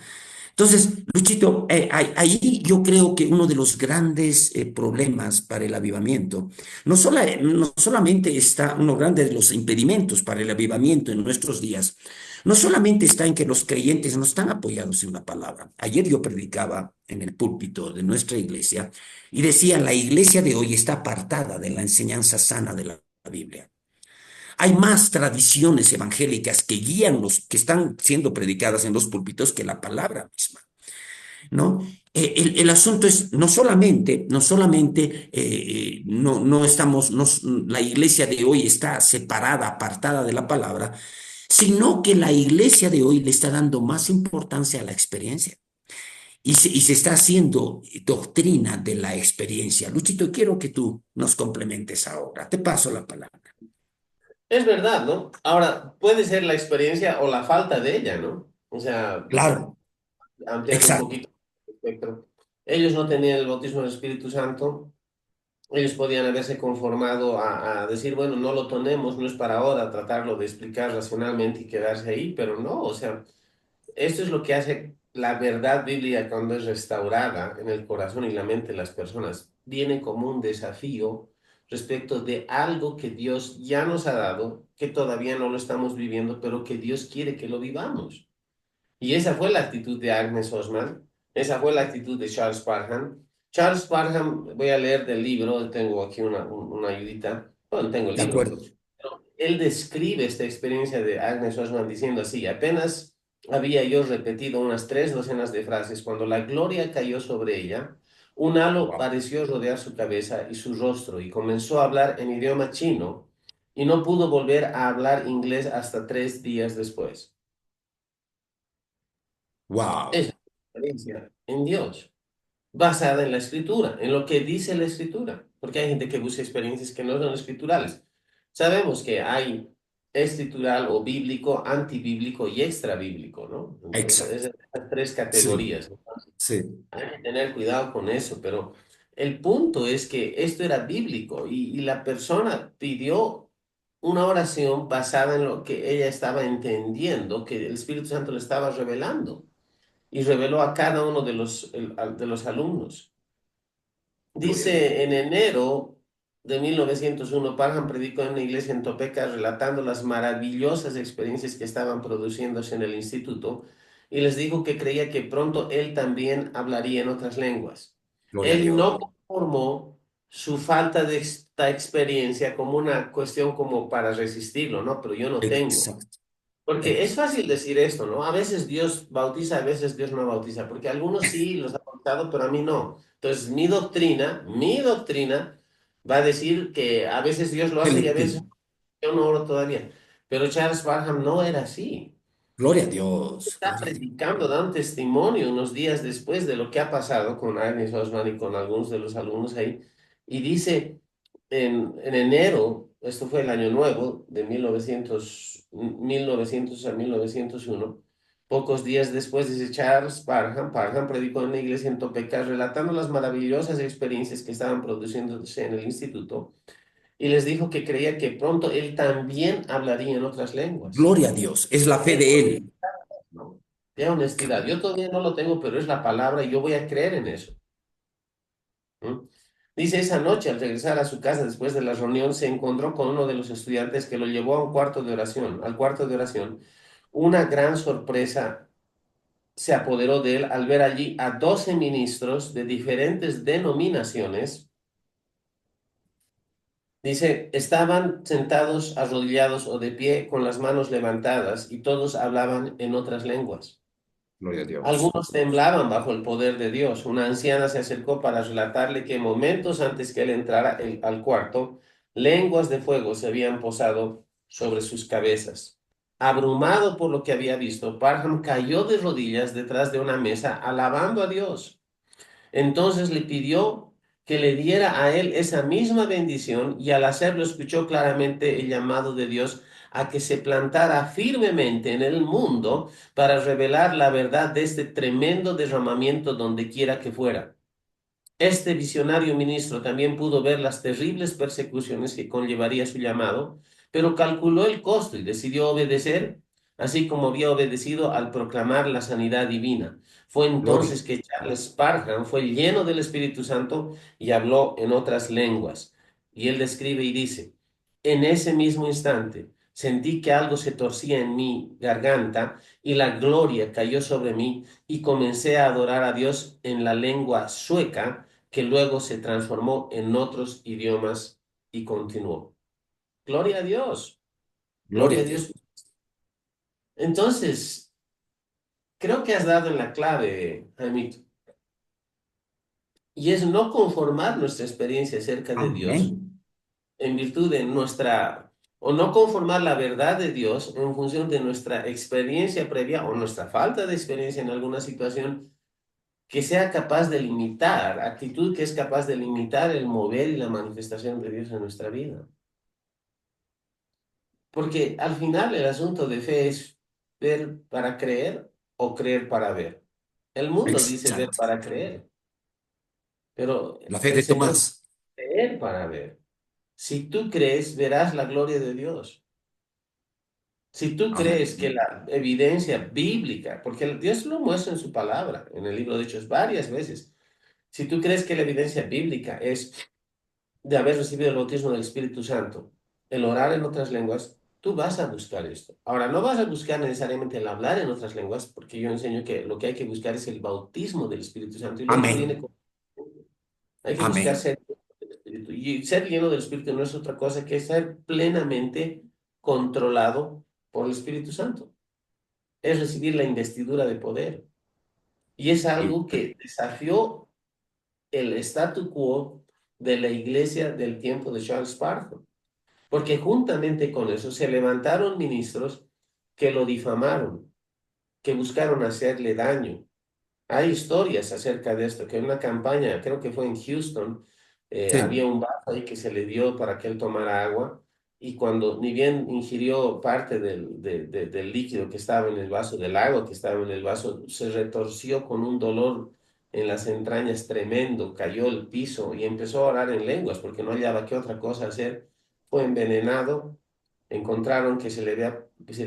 Entonces, Luchito, ahí yo creo que uno de los grandes problemas para el avivamiento, no solamente está, uno grande de los impedimentos para el avivamiento en nuestros días, no solamente está en que los creyentes no están apoyados en la palabra. Ayer yo predicaba en el púlpito de nuestra iglesia y decía, la iglesia de hoy está apartada de la enseñanza sana de la Biblia. Hay más tradiciones evangélicas que guían los que están siendo predicadas en los púlpitos que la palabra misma, ¿no? El asunto es, no estamos, la iglesia de hoy está separada, apartada de la palabra, sino que la iglesia de hoy le está dando más importancia a la experiencia. Y se está haciendo doctrina de la experiencia. Luchito, quiero que tú nos complementes ahora. Te paso la palabra. Es verdad, ¿no? Ahora, puede ser la experiencia o la falta de ella, ¿no? O sea, Claro, ampliando un exacto, poquito el espectro. Ellos no tenían el bautismo del Espíritu Santo. Ellos podían haberse conformado a decir, bueno, no lo tenemos, no es para ahora, tratarlo de explicar racionalmente y quedarse ahí, pero no, o sea, esto es lo que hace la verdad bíblica cuando es restaurada en el corazón y la mente de las personas. Viene como un desafío respecto de algo que Dios ya nos ha dado, que todavía no lo estamos viviendo, pero que Dios quiere que lo vivamos. Y esa fue la actitud de Agnes Osman, esa fue la actitud de Charles Parham. Charles Parham, voy a leer del libro, tengo aquí una ayudita, bueno, tengo el de libro, acuerdo. pero él describe esta experiencia de Agnes Osman diciendo así, apenas había yo repetido unas 3 docenas de frases cuando la gloria cayó sobre ella, un halo Wow. pareció rodear su cabeza y su rostro y comenzó a hablar en idioma chino y no pudo volver a hablar inglés hasta 3 días después. Es Wow. la experiencia en Dios, basada en la escritura, en lo que dice la escritura, porque hay gente que busca experiencias que no son escriturales. Sabemos que hay escritural o bíblico, antibíblico y extrabíblico, ¿no? Exacto. Esas 3 categorías. Sí, sí. Hay que tener cuidado con eso, pero el punto es que esto era bíblico y la persona pidió una oración basada en lo que ella estaba entendiendo, que el Espíritu Santo le estaba revelando y reveló a cada uno de los alumnos. Gloria a Dios. Dice, en enero de 1901, Parham predicó en una iglesia en Topeka relatando las maravillosas experiencias que estaban produciéndose en el instituto y les dijo que creía que pronto él también hablaría en otras lenguas. Gloria a Él Dios. no conformó su falta de esta experiencia como una cuestión como para resistirlo, ¿no? Pero yo no tengo. Exacto. Porque es Ex- fácil decir esto, ¿no? A veces Dios bautiza, a veces Dios no bautiza, porque algunos sí los ha bautizado, pero a mí no. Entonces, mi doctrina va a decir que a veces Dios lo hace y a veces Selectivo. yo no oro todavía. Pero Charles Parham no era así. Gloria a Dios. Está Gloria a Dios. predicando, dando testimonio unos días después de lo que ha pasado con Agnes Osman y con algunos de los alumnos ahí. Y dice, en enero, esto fue el año nuevo de 1900 a 1901, pocos días después dice Charles Parham predicó en una iglesia en Topeka relatando las maravillosas experiencias que estaban produciéndose en el instituto y les dijo que creía que pronto él también hablaría en otras lenguas. Gloria a Dios. Es la fe de Él. ¿No? De honestidad. Yo todavía no lo tengo, pero es la palabra y yo voy a creer en eso. ¿Mm? Dice, esa noche al regresar a su casa después de la reunión, se encontró con uno de los estudiantes que lo llevó a un cuarto de oración, al cuarto de oración. Una gran sorpresa se apoderó de él al ver allí a 12 ministros de diferentes denominaciones. Dice, estaban sentados, arrodillados o de pie con las manos levantadas y todos hablaban en otras lenguas. Gloria a Dios. Algunos temblaban bajo el poder de Dios. Una anciana se acercó para relatarle que momentos antes que él entrara al cuarto, lenguas de fuego se habían posado sobre sus cabezas. Abrumado por lo que había visto, Parham cayó de rodillas detrás de una mesa alabando a Dios. Entonces le pidió que le diera a él esa misma bendición y al hacerlo escuchó claramente el llamado de Dios a que se plantara firmemente en el mundo para revelar la verdad de este tremendo derramamiento donde quiera que fuera. Este visionario ministro también pudo ver las terribles persecuciones que conllevaría su llamado, pero calculó el costo y decidió obedecer, así como había obedecido al proclamar la sanidad divina. Fue Gloria. entonces que Charles Parham fue lleno del Espíritu Santo y habló en otras lenguas. Y él describe y dice, en ese mismo instante sentí que algo se torcía en mi garganta y la gloria cayó sobre mí y comencé a adorar a Dios en la lengua sueca que luego se transformó en otros idiomas y continuó. Gloria a Dios, Gloria gloria a a Dios. Dios. Entonces, creo que has dado en la clave, Jaimito, y es no conformar nuestra experiencia acerca de Dios Amén. en virtud de nuestra, o no conformar la verdad de Dios en función de nuestra experiencia previa o nuestra falta de experiencia en alguna situación que sea capaz de limitar, actitud que es capaz de limitar el mover y la manifestación de Dios en nuestra vida. Porque al final el asunto de fe es ver para creer o creer para ver. El mundo dice ver Exacto. para creer, pero La fe el de Señor Tomás. creer para ver. Si tú crees, verás la gloria de Dios. Si tú crees que Amén. la evidencia bíblica, porque Dios lo muestra en su palabra, en el libro de Hechos varias veces, si tú crees que la evidencia bíblica es de haber recibido el bautismo del Espíritu Santo, el orar en otras lenguas, tú vas a buscar esto. Ahora, no vas a buscar necesariamente el hablar en otras lenguas, porque yo enseño que lo que hay que buscar es el bautismo del Espíritu Santo y lo otro viene Amén. con... Hay que buscar Amén. ser lleno del Espíritu. Y ser lleno del Espíritu no es otra cosa que ser plenamente controlado por el Espíritu Santo. Es recibir la investidura de poder. Y es Sí. algo que desafió el statu quo de la iglesia del tiempo de Charles Parham. Porque juntamente con eso se levantaron ministros que lo difamaron, que buscaron hacerle daño. Hay historias acerca de esto, que en una campaña, creo que fue en Houston, había Sí. un vaso ahí que se le dio para que él tomara agua y cuando ni bien ingirió parte del líquido que estaba en el vaso, del agua que estaba en el vaso, se retorció con un dolor en las entrañas tremendo, cayó al piso y empezó a orar en lenguas porque no hallaba qué otra cosa hacer. Fue envenenado, encontraron que se le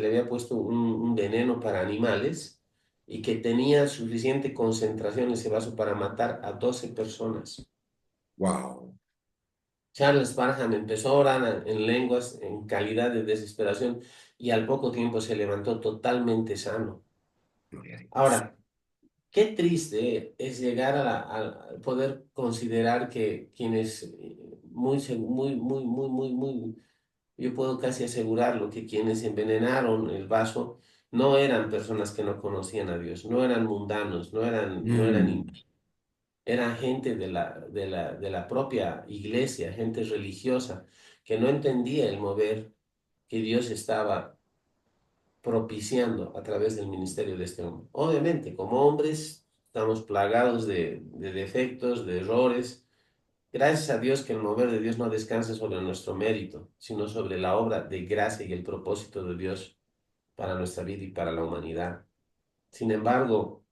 había puesto un veneno para animales y que tenía suficiente concentración ese vaso para matar a 12 personas. Wow. Charles Parham empezó a orar en lenguas en calidad de desesperación y al poco tiempo se levantó totalmente sano. Gloria a Dios. Ahora, qué triste es llegar a poder considerar que quienes yo puedo casi asegurarlo, que quienes envenenaron el vaso no eran personas que no conocían a Dios, no eran mundanos, no eran Mm. era gente de la propia iglesia, gente religiosa, que no entendía el mover que Dios estaba propiciando a través del ministerio de este hombre. Obviamente, como hombres, estamos plagados de defectos, de errores. Gracias a Dios que el mover de Dios no descansa sobre nuestro mérito, sino sobre la obra de gracia y el propósito de Dios para nuestra vida y para la humanidad. Sin embargo,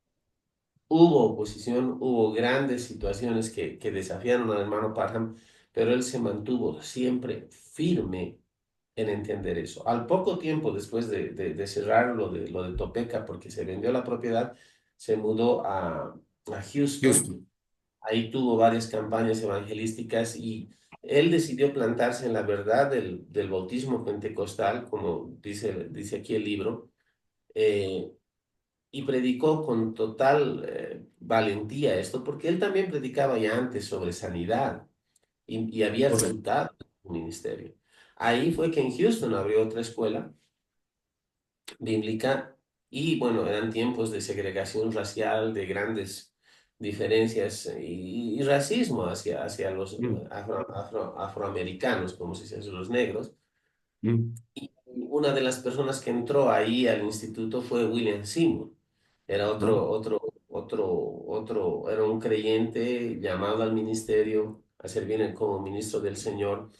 hubo oposición, hubo grandes situaciones que desafiaron al hermano Parham, pero él se mantuvo siempre firme en entender eso. Al poco tiempo después de cerrar lo de Topeka, porque se vendió la propiedad, se mudó a Houston. Houston. Ahí tuvo varias campañas evangelísticas y él decidió plantarse en la verdad del bautismo pentecostal, como dice aquí el libro. eh, y predicó con total valentía esto, porque él también predicaba ya antes sobre sanidad y había Correcto. resultado en su ministerio. Ahí fue que en Houston abrió otra escuela bíblica y bueno, eran tiempos de segregación racial, de grandes diferencias y racismo hacia los Mm. afroamericanos, como se dice, hacia los negros. Mm. una de las personas que entró ahí al instituto fue William Seymour. Era ¿no? era un creyente llamado al ministerio a servir como ministro del Señor.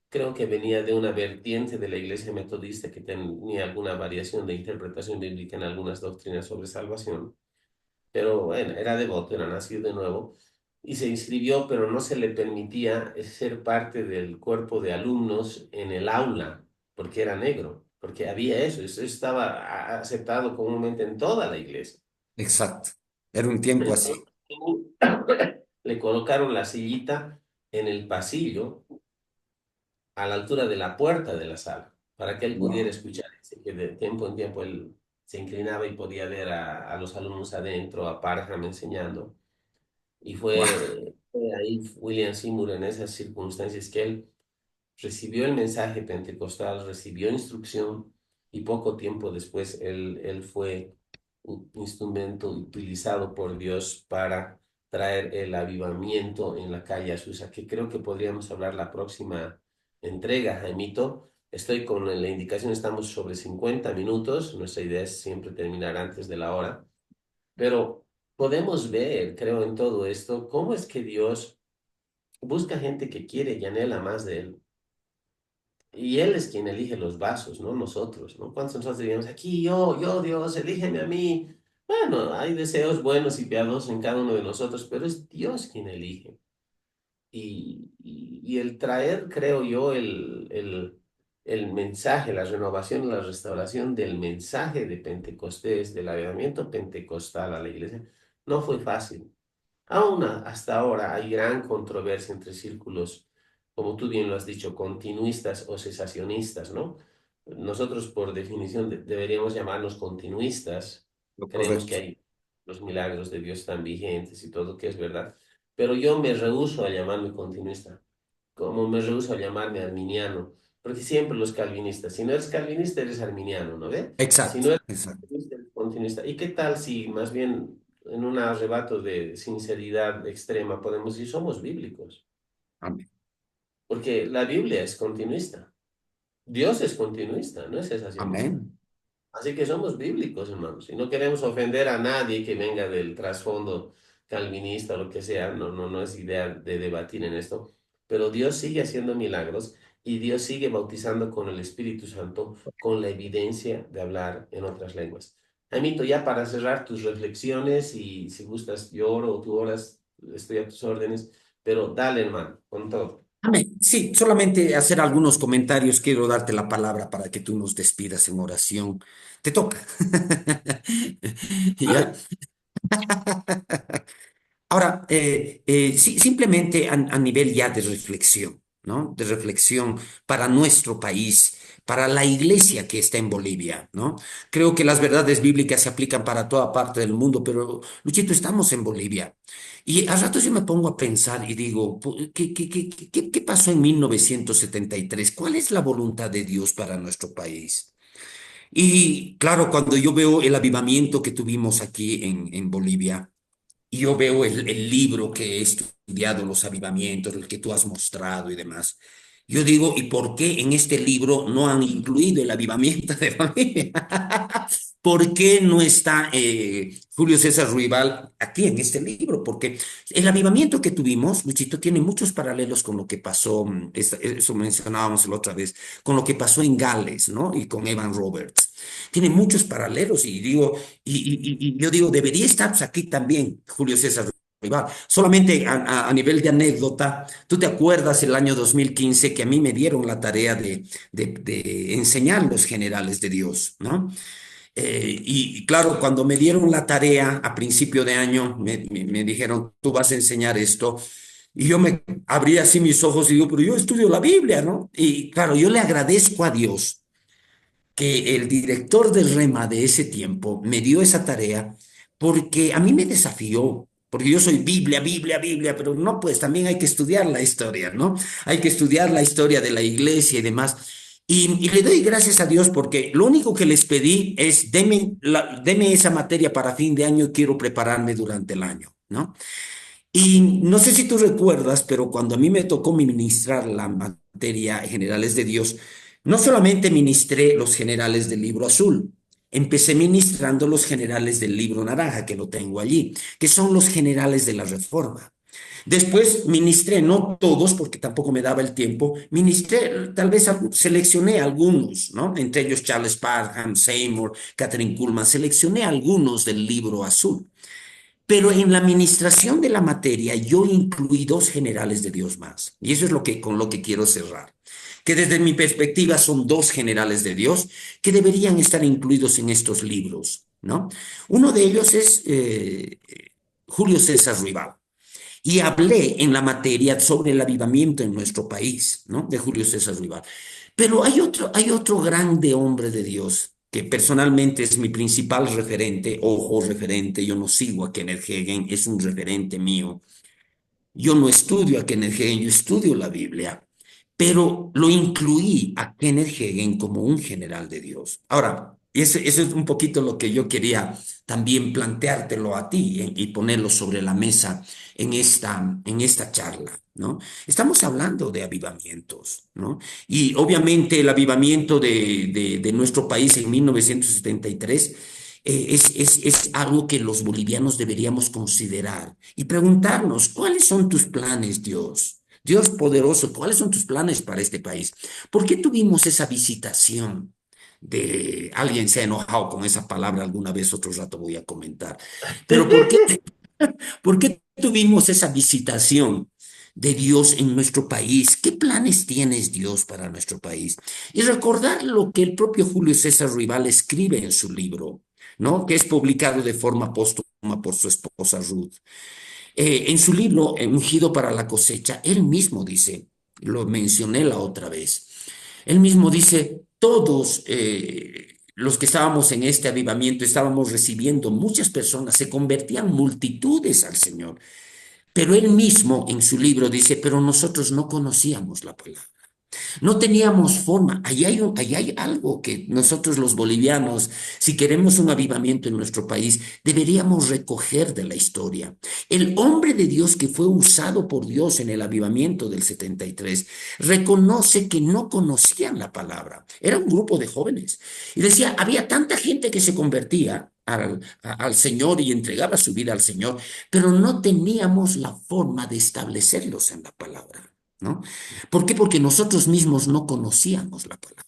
Creo que venía de una vertiente de la iglesia metodista que tenía alguna variación de interpretación bíblica en algunas doctrinas sobre salvación, pero bueno, era devoto, era nacido de nuevo y se inscribió, pero no se le permitía ser parte del cuerpo de alumnos en el aula, porque era negro, porque había eso estaba aceptado comúnmente en toda la iglesia. Exacto. Era un tiempo así. Entonces, le colocaron la sillita en el pasillo a la altura de la puerta de la sala, para que él pudiera Wow. escuchar. Así que de tiempo en tiempo él se inclinaba y podía ver a los alumnos adentro, a Parham enseñando. Y Wow. fue ahí William Seymour en esas circunstancias que él recibió el mensaje pentecostal, recibió instrucción y poco tiempo después él fue un instrumento utilizado por Dios para traer el avivamiento en la calle Azusa, que creo que podríamos hablar la próxima entrega, Jaimito. Estoy con la indicación, estamos sobre 50 minutos, nuestra idea es siempre terminar antes de la hora, pero podemos ver, creo, en todo esto, cómo es que Dios busca gente que quiere y anhela más de Él. Y Él es quien elige los vasos, no nosotros, ¿no? ¿Cuántos de nosotros diríamos, aquí yo, Dios, elígeme a mí? Bueno, hay deseos buenos y piadosos en cada uno de nosotros, pero es Dios quien elige. Y el traer, creo yo, el mensaje, la renovación, la restauración del mensaje de Pentecostés, del avivamiento pentecostal a la iglesia, no fue fácil. Aún hasta ahora hay gran controversia entre círculos, como tú bien lo has dicho, continuistas o cesacionistas, ¿no? Nosotros, por definición, deberíamos llamarnos continuistas. Lo Creemos correcto. que hay los milagros de Dios están vigentes y todo que es verdad. Pero yo me rehúso a llamarme continuista, como me rehúso a llamarme arminiano, porque siempre los calvinistas, si no eres calvinista, eres arminiano, ¿no ve? Si Exacto. no eres Exacto. continuista, eres continuista. ¿Y qué tal si más bien en un arrebato de sinceridad extrema podemos decir somos bíblicos? Amén. Porque la Biblia es continuista, Dios es continuista, no es cesacionista. Amén. Así que somos bíblicos, hermanos, y no queremos ofender a nadie que venga del trasfondo calvinista o lo que sea, no es idea de debatir en esto, pero Dios sigue haciendo milagros y Dios sigue bautizando con el Espíritu Santo con la evidencia de hablar en otras lenguas. Jaimito, ya para cerrar tus reflexiones y si gustas yo oro o tú oras, estoy a tus órdenes, pero dale, hermano, con todo. Amén. Sí, solamente hacer algunos comentarios. Quiero darte la palabra para que tú nos despidas en oración. Te toca. ¿Ya? Ahora, sí, simplemente a nivel ya de reflexión, ¿no? De reflexión para nuestro país, para la iglesia que está en Bolivia, ¿no? Creo que las verdades bíblicas se aplican para toda parte del mundo, pero, Luchito, estamos en Bolivia. Y a ratos yo me pongo a pensar y digo, ¿qué pasó en 1973? ¿Cuál es la voluntad de Dios para nuestro país? Y claro, cuando yo veo el avivamiento que tuvimos aquí en Bolivia, y yo veo el libro que he estudiado, los avivamientos, el que tú has mostrado y demás. Yo digo, ¿y por qué en este libro no han incluido el avivamiento de Bolivia? ¿Por qué no está Julio César Ruibal aquí en este libro? Porque el avivamiento que tuvimos, Luchito, tiene muchos paralelos con lo que pasó, eso mencionábamos la otra vez, con lo que pasó en Gales, ¿no? Y con Evan Roberts. Tiene muchos paralelos y digo, y yo digo, debería estar pues, aquí también Julio César Ruibal. Solamente a nivel de anécdota, ¿tú te acuerdas el año 2015 que a mí me dieron la tarea de enseñar los generales de Dios, ¿no? Y claro, cuando me dieron la tarea a principio de año, me dijeron, tú vas a enseñar esto. Y yo me abrí así mis ojos y digo, pero yo estudio la Biblia, ¿no? Y claro, yo le agradezco a Dios que el director del REMA de ese tiempo me dio esa tarea porque a mí me desafió, porque yo soy Biblia, Biblia, Biblia, pero no, pues también hay que estudiar la historia, ¿no? Hay que estudiar la historia de la iglesia y demás. Y le doy gracias a Dios porque lo único que les pedí es, deme esa materia para fin de año, quiero prepararme durante el año, ¿no? Y no sé si tú recuerdas, pero cuando a mí me tocó ministrar la materia Generales de Dios, No solamente ministré los generales del libro azul, empecé ministrando los generales del libro naranja, que lo tengo allí, que son los generales de la Reforma. Después ministré, no todos, porque tampoco me daba el tiempo, ministré, tal vez seleccioné algunos, ¿no? Entre ellos Charles Parham, Seymour, Catherine Kuhlman, seleccioné algunos del libro azul. Pero en la administración de la materia yo incluí dos generales de Dios más. Y eso es lo que, con lo que quiero cerrar. Que desde mi perspectiva son dos generales de Dios que deberían estar incluidos en estos libros, ¿no? Uno de ellos es Julio César Ruibal. Y hablé en la materia sobre el avivamiento en nuestro país, ¿no? De Julio César Ruibal. Pero hay otro grande hombre de Dios que personalmente es mi principal referente, ojo, referente, yo no sigo a Kenneth Hagin, es un referente mío. Yo no estudio a Kenneth Hagin, yo estudio la Biblia, pero lo incluí a Kenneth Hagin como un general de Dios. Ahora, eso es un poquito lo que yo quería también planteártelo a ti y ponerlo sobre la mesa en esta charla, ¿no? Estamos hablando de avivamientos, ¿no? Y obviamente el avivamiento de nuestro país en 1973 es algo que los bolivianos deberíamos considerar y preguntarnos, ¿cuáles son tus planes, Dios? Dios poderoso, ¿cuáles son tus planes para este país? ¿Por qué tuvimos esa visitación de alguien se ha enojado con esa palabra alguna vez, otro rato voy a comentar? Pero ¿por qué tuvimos esa visitación de Dios en nuestro país? ¿Qué planes tienes, Dios, para nuestro país? Y recordar lo que el propio Julio César Ruibal escribe en su libro, ¿no? Que es publicado de forma póstuma por su esposa Ruth. En su libro, Ungido para la cosecha, él mismo dice, lo mencioné la otra vez, él mismo dice, todos los que estábamos en este avivamiento estábamos recibiendo, muchas personas, se convertían multitudes al Señor, pero él mismo en su libro dice, pero nosotros no conocíamos la palabra. No teníamos forma. Ahí hay algo que nosotros los bolivianos, si queremos un avivamiento en nuestro país, deberíamos recoger de la historia. El hombre de Dios que fue usado por Dios en el avivamiento del 73 reconoce que no conocían la palabra. Era un grupo de jóvenes. Y decía, había tanta gente que se convertía al Señor y entregaba su vida al Señor, pero no teníamos la forma de establecerlos en la palabra, ¿no? ¿Por qué? Porque nosotros mismos no conocíamos la palabra.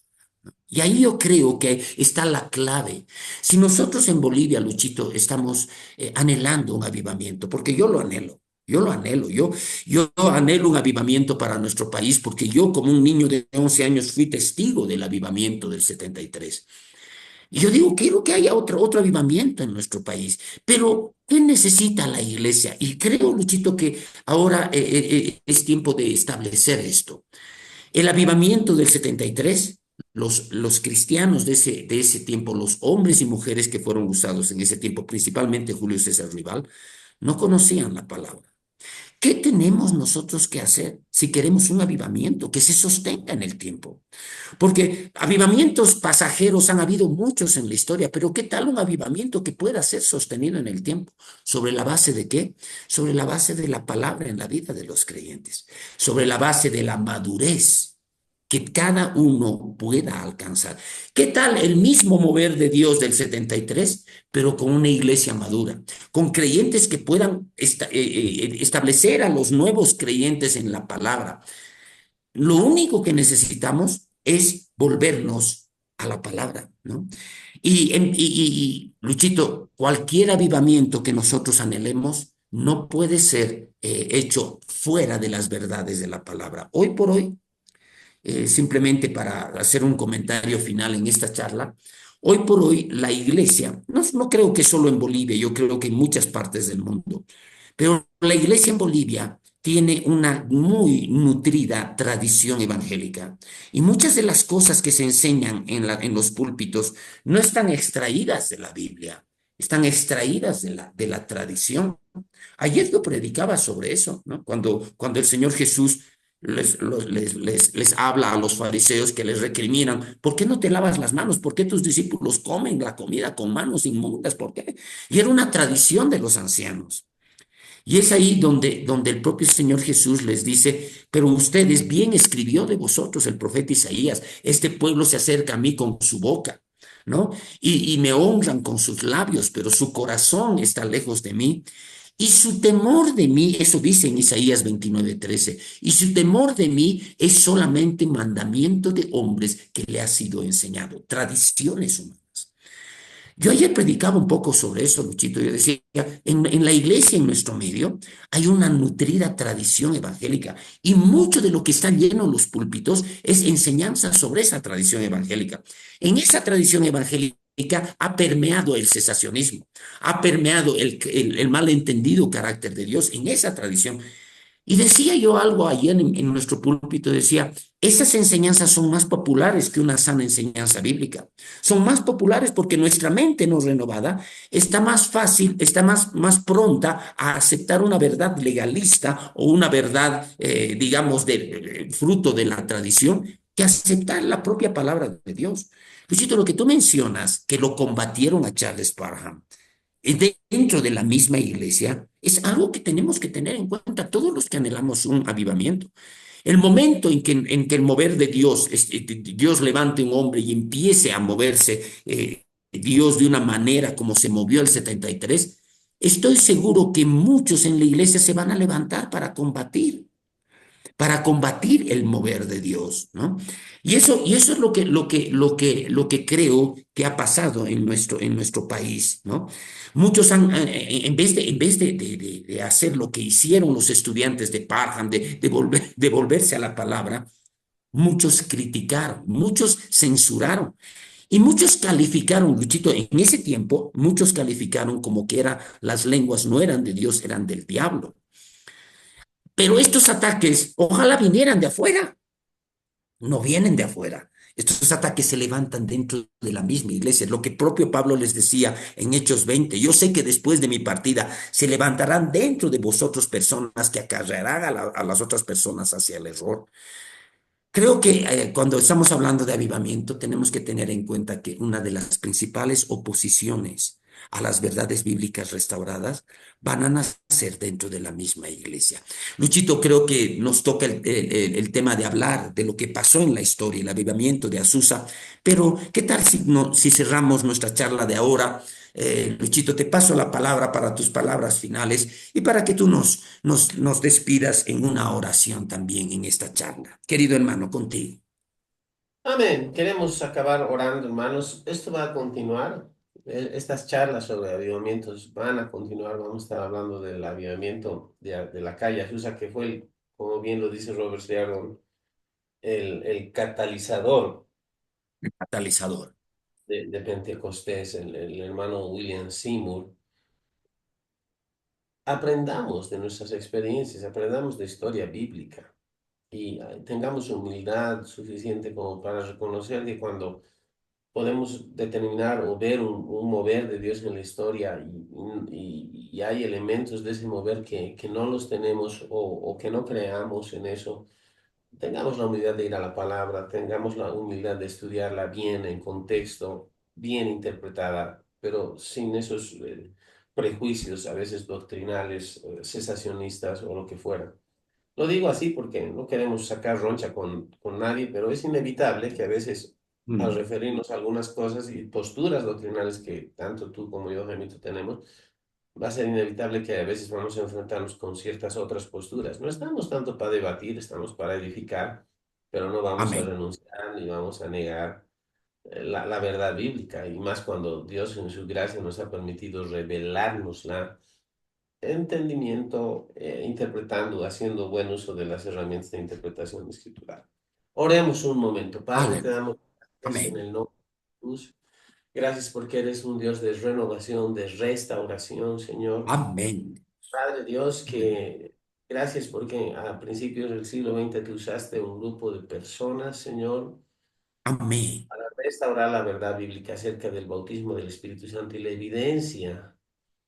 Y ahí yo creo que está la clave. Si nosotros en Bolivia, Luchito, estamos anhelando un avivamiento, porque yo lo anhelo, yo anhelo un avivamiento para nuestro país, porque yo como un niño de 11 años fui testigo del avivamiento del 73. Y yo digo, quiero que haya otro avivamiento en nuestro país, pero ¿qué necesita la iglesia? Y creo, Luchito, que ahora es tiempo de establecer esto. El avivamiento del 73, los cristianos de ese tiempo, los hombres y mujeres que fueron usados en ese tiempo, principalmente Julio César Rival, no conocían la palabra. ¿Qué tenemos nosotros que hacer si queremos un avivamiento que se sostenga en el tiempo? Porque avivamientos pasajeros han habido muchos en la historia, pero ¿qué tal un avivamiento que pueda ser sostenido en el tiempo? ¿Sobre la base de qué? Sobre la base de la palabra en la vida de los creyentes, sobre la base de la madurez que cada uno pueda alcanzar. ¿Qué tal el mismo mover de Dios del 73, pero con una iglesia madura, con creyentes que puedan establecer a los nuevos creyentes en la palabra? Lo único que necesitamos es volvernos a la palabra, ¿no? Luchito, cualquier avivamiento que nosotros anhelemos no puede ser hecho fuera de las verdades de la palabra. Hoy por hoy, simplemente para hacer un comentario final en esta charla, hoy por hoy la iglesia, no creo que solo en Bolivia, yo creo que en muchas partes del mundo, pero la iglesia en Bolivia tiene una muy nutrida tradición evangélica y muchas de las cosas que se enseñan en los púlpitos no están extraídas de la Biblia, están extraídas de la tradición. Ayer yo predicaba sobre eso, ¿no? Cuando el Señor Jesús les habla a los fariseos que les recriminan, ¿por qué no te lavas las manos? ¿Por qué tus discípulos comen la comida con manos inmundas? ¿Por qué? Y era una tradición de los ancianos. Y es ahí donde el propio Señor Jesús les dice, pero ustedes, bien escribió de vosotros el profeta Isaías, este pueblo se acerca a mí con su boca, ¿no? Y me honran con sus labios, pero su corazón está lejos de mí. Y su temor de mí, eso dice en Isaías 29:13, y su temor de mí es solamente mandamiento de hombres que le ha sido enseñado, tradiciones humanas. Yo ayer predicaba un poco sobre eso, Luchito. Yo decía, en la iglesia, en nuestro medio, hay una nutrida tradición evangélica y mucho de lo que está lleno en los púlpitos es enseñanza sobre esa tradición evangélica. En esa tradición evangélica ha permeado el cesacionismo, ha permeado el malentendido carácter de Dios en esa tradición. Y decía yo algo ayer en nuestro púlpito, decía, esas enseñanzas son más populares que una sana enseñanza bíblica. Son más populares porque nuestra mente no renovada está más fácil, está más pronta a aceptar una verdad legalista o una verdad, digamos, fruto de la tradición, que aceptar la propia palabra de Dios. Luisito, lo que tú mencionas, que lo combatieron a Charles Parham, dentro de la misma iglesia, es algo que tenemos que tener en cuenta todos los que anhelamos un avivamiento. El momento en que el mover de Dios, Dios levante un hombre y empiece a moverse Dios de una manera como se movió el 73, estoy seguro que muchos en la iglesia se van a levantar para combatir el mover de Dios, ¿no? Y eso es lo que creo que ha pasado en nuestro país, ¿no? Muchos en vez de hacer lo que hicieron los estudiantes de Parham, de volverse a la palabra, muchos criticaron, muchos censuraron y muchos calificaron, Luchito, en ese tiempo, muchos calificaron como que las lenguas no eran de Dios, eran del diablo. Pero estos ataques, ojalá vinieran de afuera, no vienen de afuera. Estos ataques se levantan dentro de la misma iglesia. Lo que propio Pablo les decía en Hechos 20. Yo sé que después de mi partida se levantarán dentro de vosotros personas que acarrearán a las otras personas hacia el error. Creo que cuando estamos hablando de avivamiento tenemos que tener en cuenta que una de las principales oposiciones a las verdades bíblicas restauradas van a nacer dentro de la misma iglesia. Luchito, creo que nos toca el tema de hablar de lo que pasó en la historia, el avivamiento de Azusa, pero ¿qué tal si cerramos nuestra charla de ahora? Luchito, te paso la palabra para tus palabras finales y para que tú nos despidas en una oración también en esta charla. Querido hermano, contigo. Amén. Queremos acabar orando, hermanos. Esto va a continuar. Estas charlas sobre avivamientos van a continuar. Vamos a estar hablando del avivamiento de la calle Azusa, que fue, como bien lo dice Robert Sheridan, el catalizador Catalizador. de Pentecostés, el hermano William Seymour. Aprendamos de nuestras experiencias, aprendamos de historia bíblica y tengamos humildad suficiente como para reconocer que cuando podemos determinar o ver un mover de Dios en la historia y hay elementos de ese mover que no los tenemos o que no creamos en eso, tengamos la humildad de ir a la palabra, tengamos la humildad de estudiarla bien en contexto, bien interpretada, pero sin esos prejuicios a veces doctrinales, cesacionistas o lo que fuera. Lo digo así porque no queremos sacar roncha con nadie, pero es inevitable que a veces al Mm. referirnos a algunas cosas y posturas doctrinales que tanto tú como yo, Gemito, tenemos, va a ser inevitable que a veces vamos a enfrentarnos con ciertas otras posturas. No estamos tanto para debatir, estamos para edificar, pero no vamos a Amén. renunciar ni vamos a negar la verdad bíblica, y más cuando Dios en su gracia nos ha permitido revelárnosla entendimiento, interpretando, haciendo buen uso de las herramientas de interpretación escritural. Oremos un momento. Padre, te Aleluya. damos gracias en Amén. el nombre de Jesús. Gracias porque eres un Dios de renovación, de restauración, Señor. Amén. Padre Dios, Amén. que gracias porque a principios del siglo XX tú usaste un grupo de personas, Señor, Amén. para restaurar la verdad bíblica acerca del bautismo del Espíritu Santo y la evidencia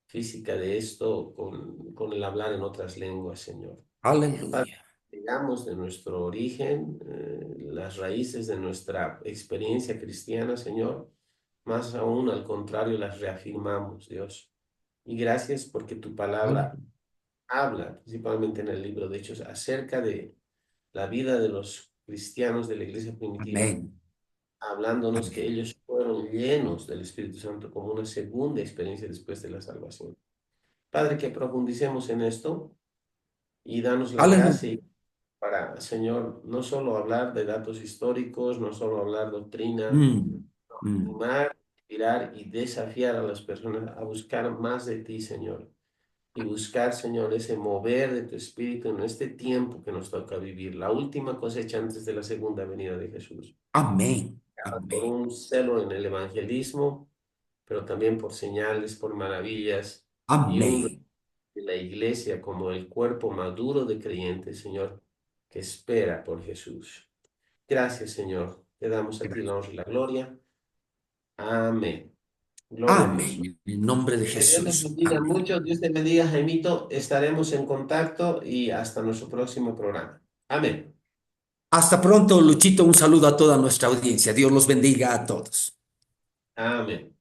física de esto con el hablar en otras lenguas, Señor. Padre, Aleluya. digamos de nuestro origen, las raíces de nuestra experiencia cristiana, Señor, más aún al contrario, las reafirmamos, Dios. Y gracias porque tu palabra Aleluya. habla, principalmente en el libro de Hechos, acerca de la vida de los cristianos de la iglesia primitiva, Amén. hablándonos que Amén. ellos fueron llenos del Espíritu Santo como una segunda experiencia después de la salvación. Padre, que profundicemos en esto y danos la Aleluya. gracia para, Señor, no solo hablar de datos históricos, no solo hablar doctrina, Mm, mm. animar, inspirar y desafiar a las personas a buscar más de ti, Señor. Y buscar, Señor, ese mover de tu espíritu en este tiempo que nos toca vivir, la última cosecha antes de la segunda venida de Jesús. Amén. Por Amén. un celo en el evangelismo, pero también por señales, por maravillas y un Amén. de la iglesia como el cuerpo maduro de creyentes, Señor, que espera por Jesús. Gracias, Señor. Te damos a ti la honra y la gloria. Amén. Gloria a Dios. Amén. En el nombre de Que Dios les Jesús. bendiga Amén. mucho. Dios te bendiga, Jaimito. Estaremos en contacto y hasta nuestro próximo programa. Amén. Hasta pronto, Luchito. Un saludo a toda nuestra audiencia. Dios los bendiga a todos. Amén.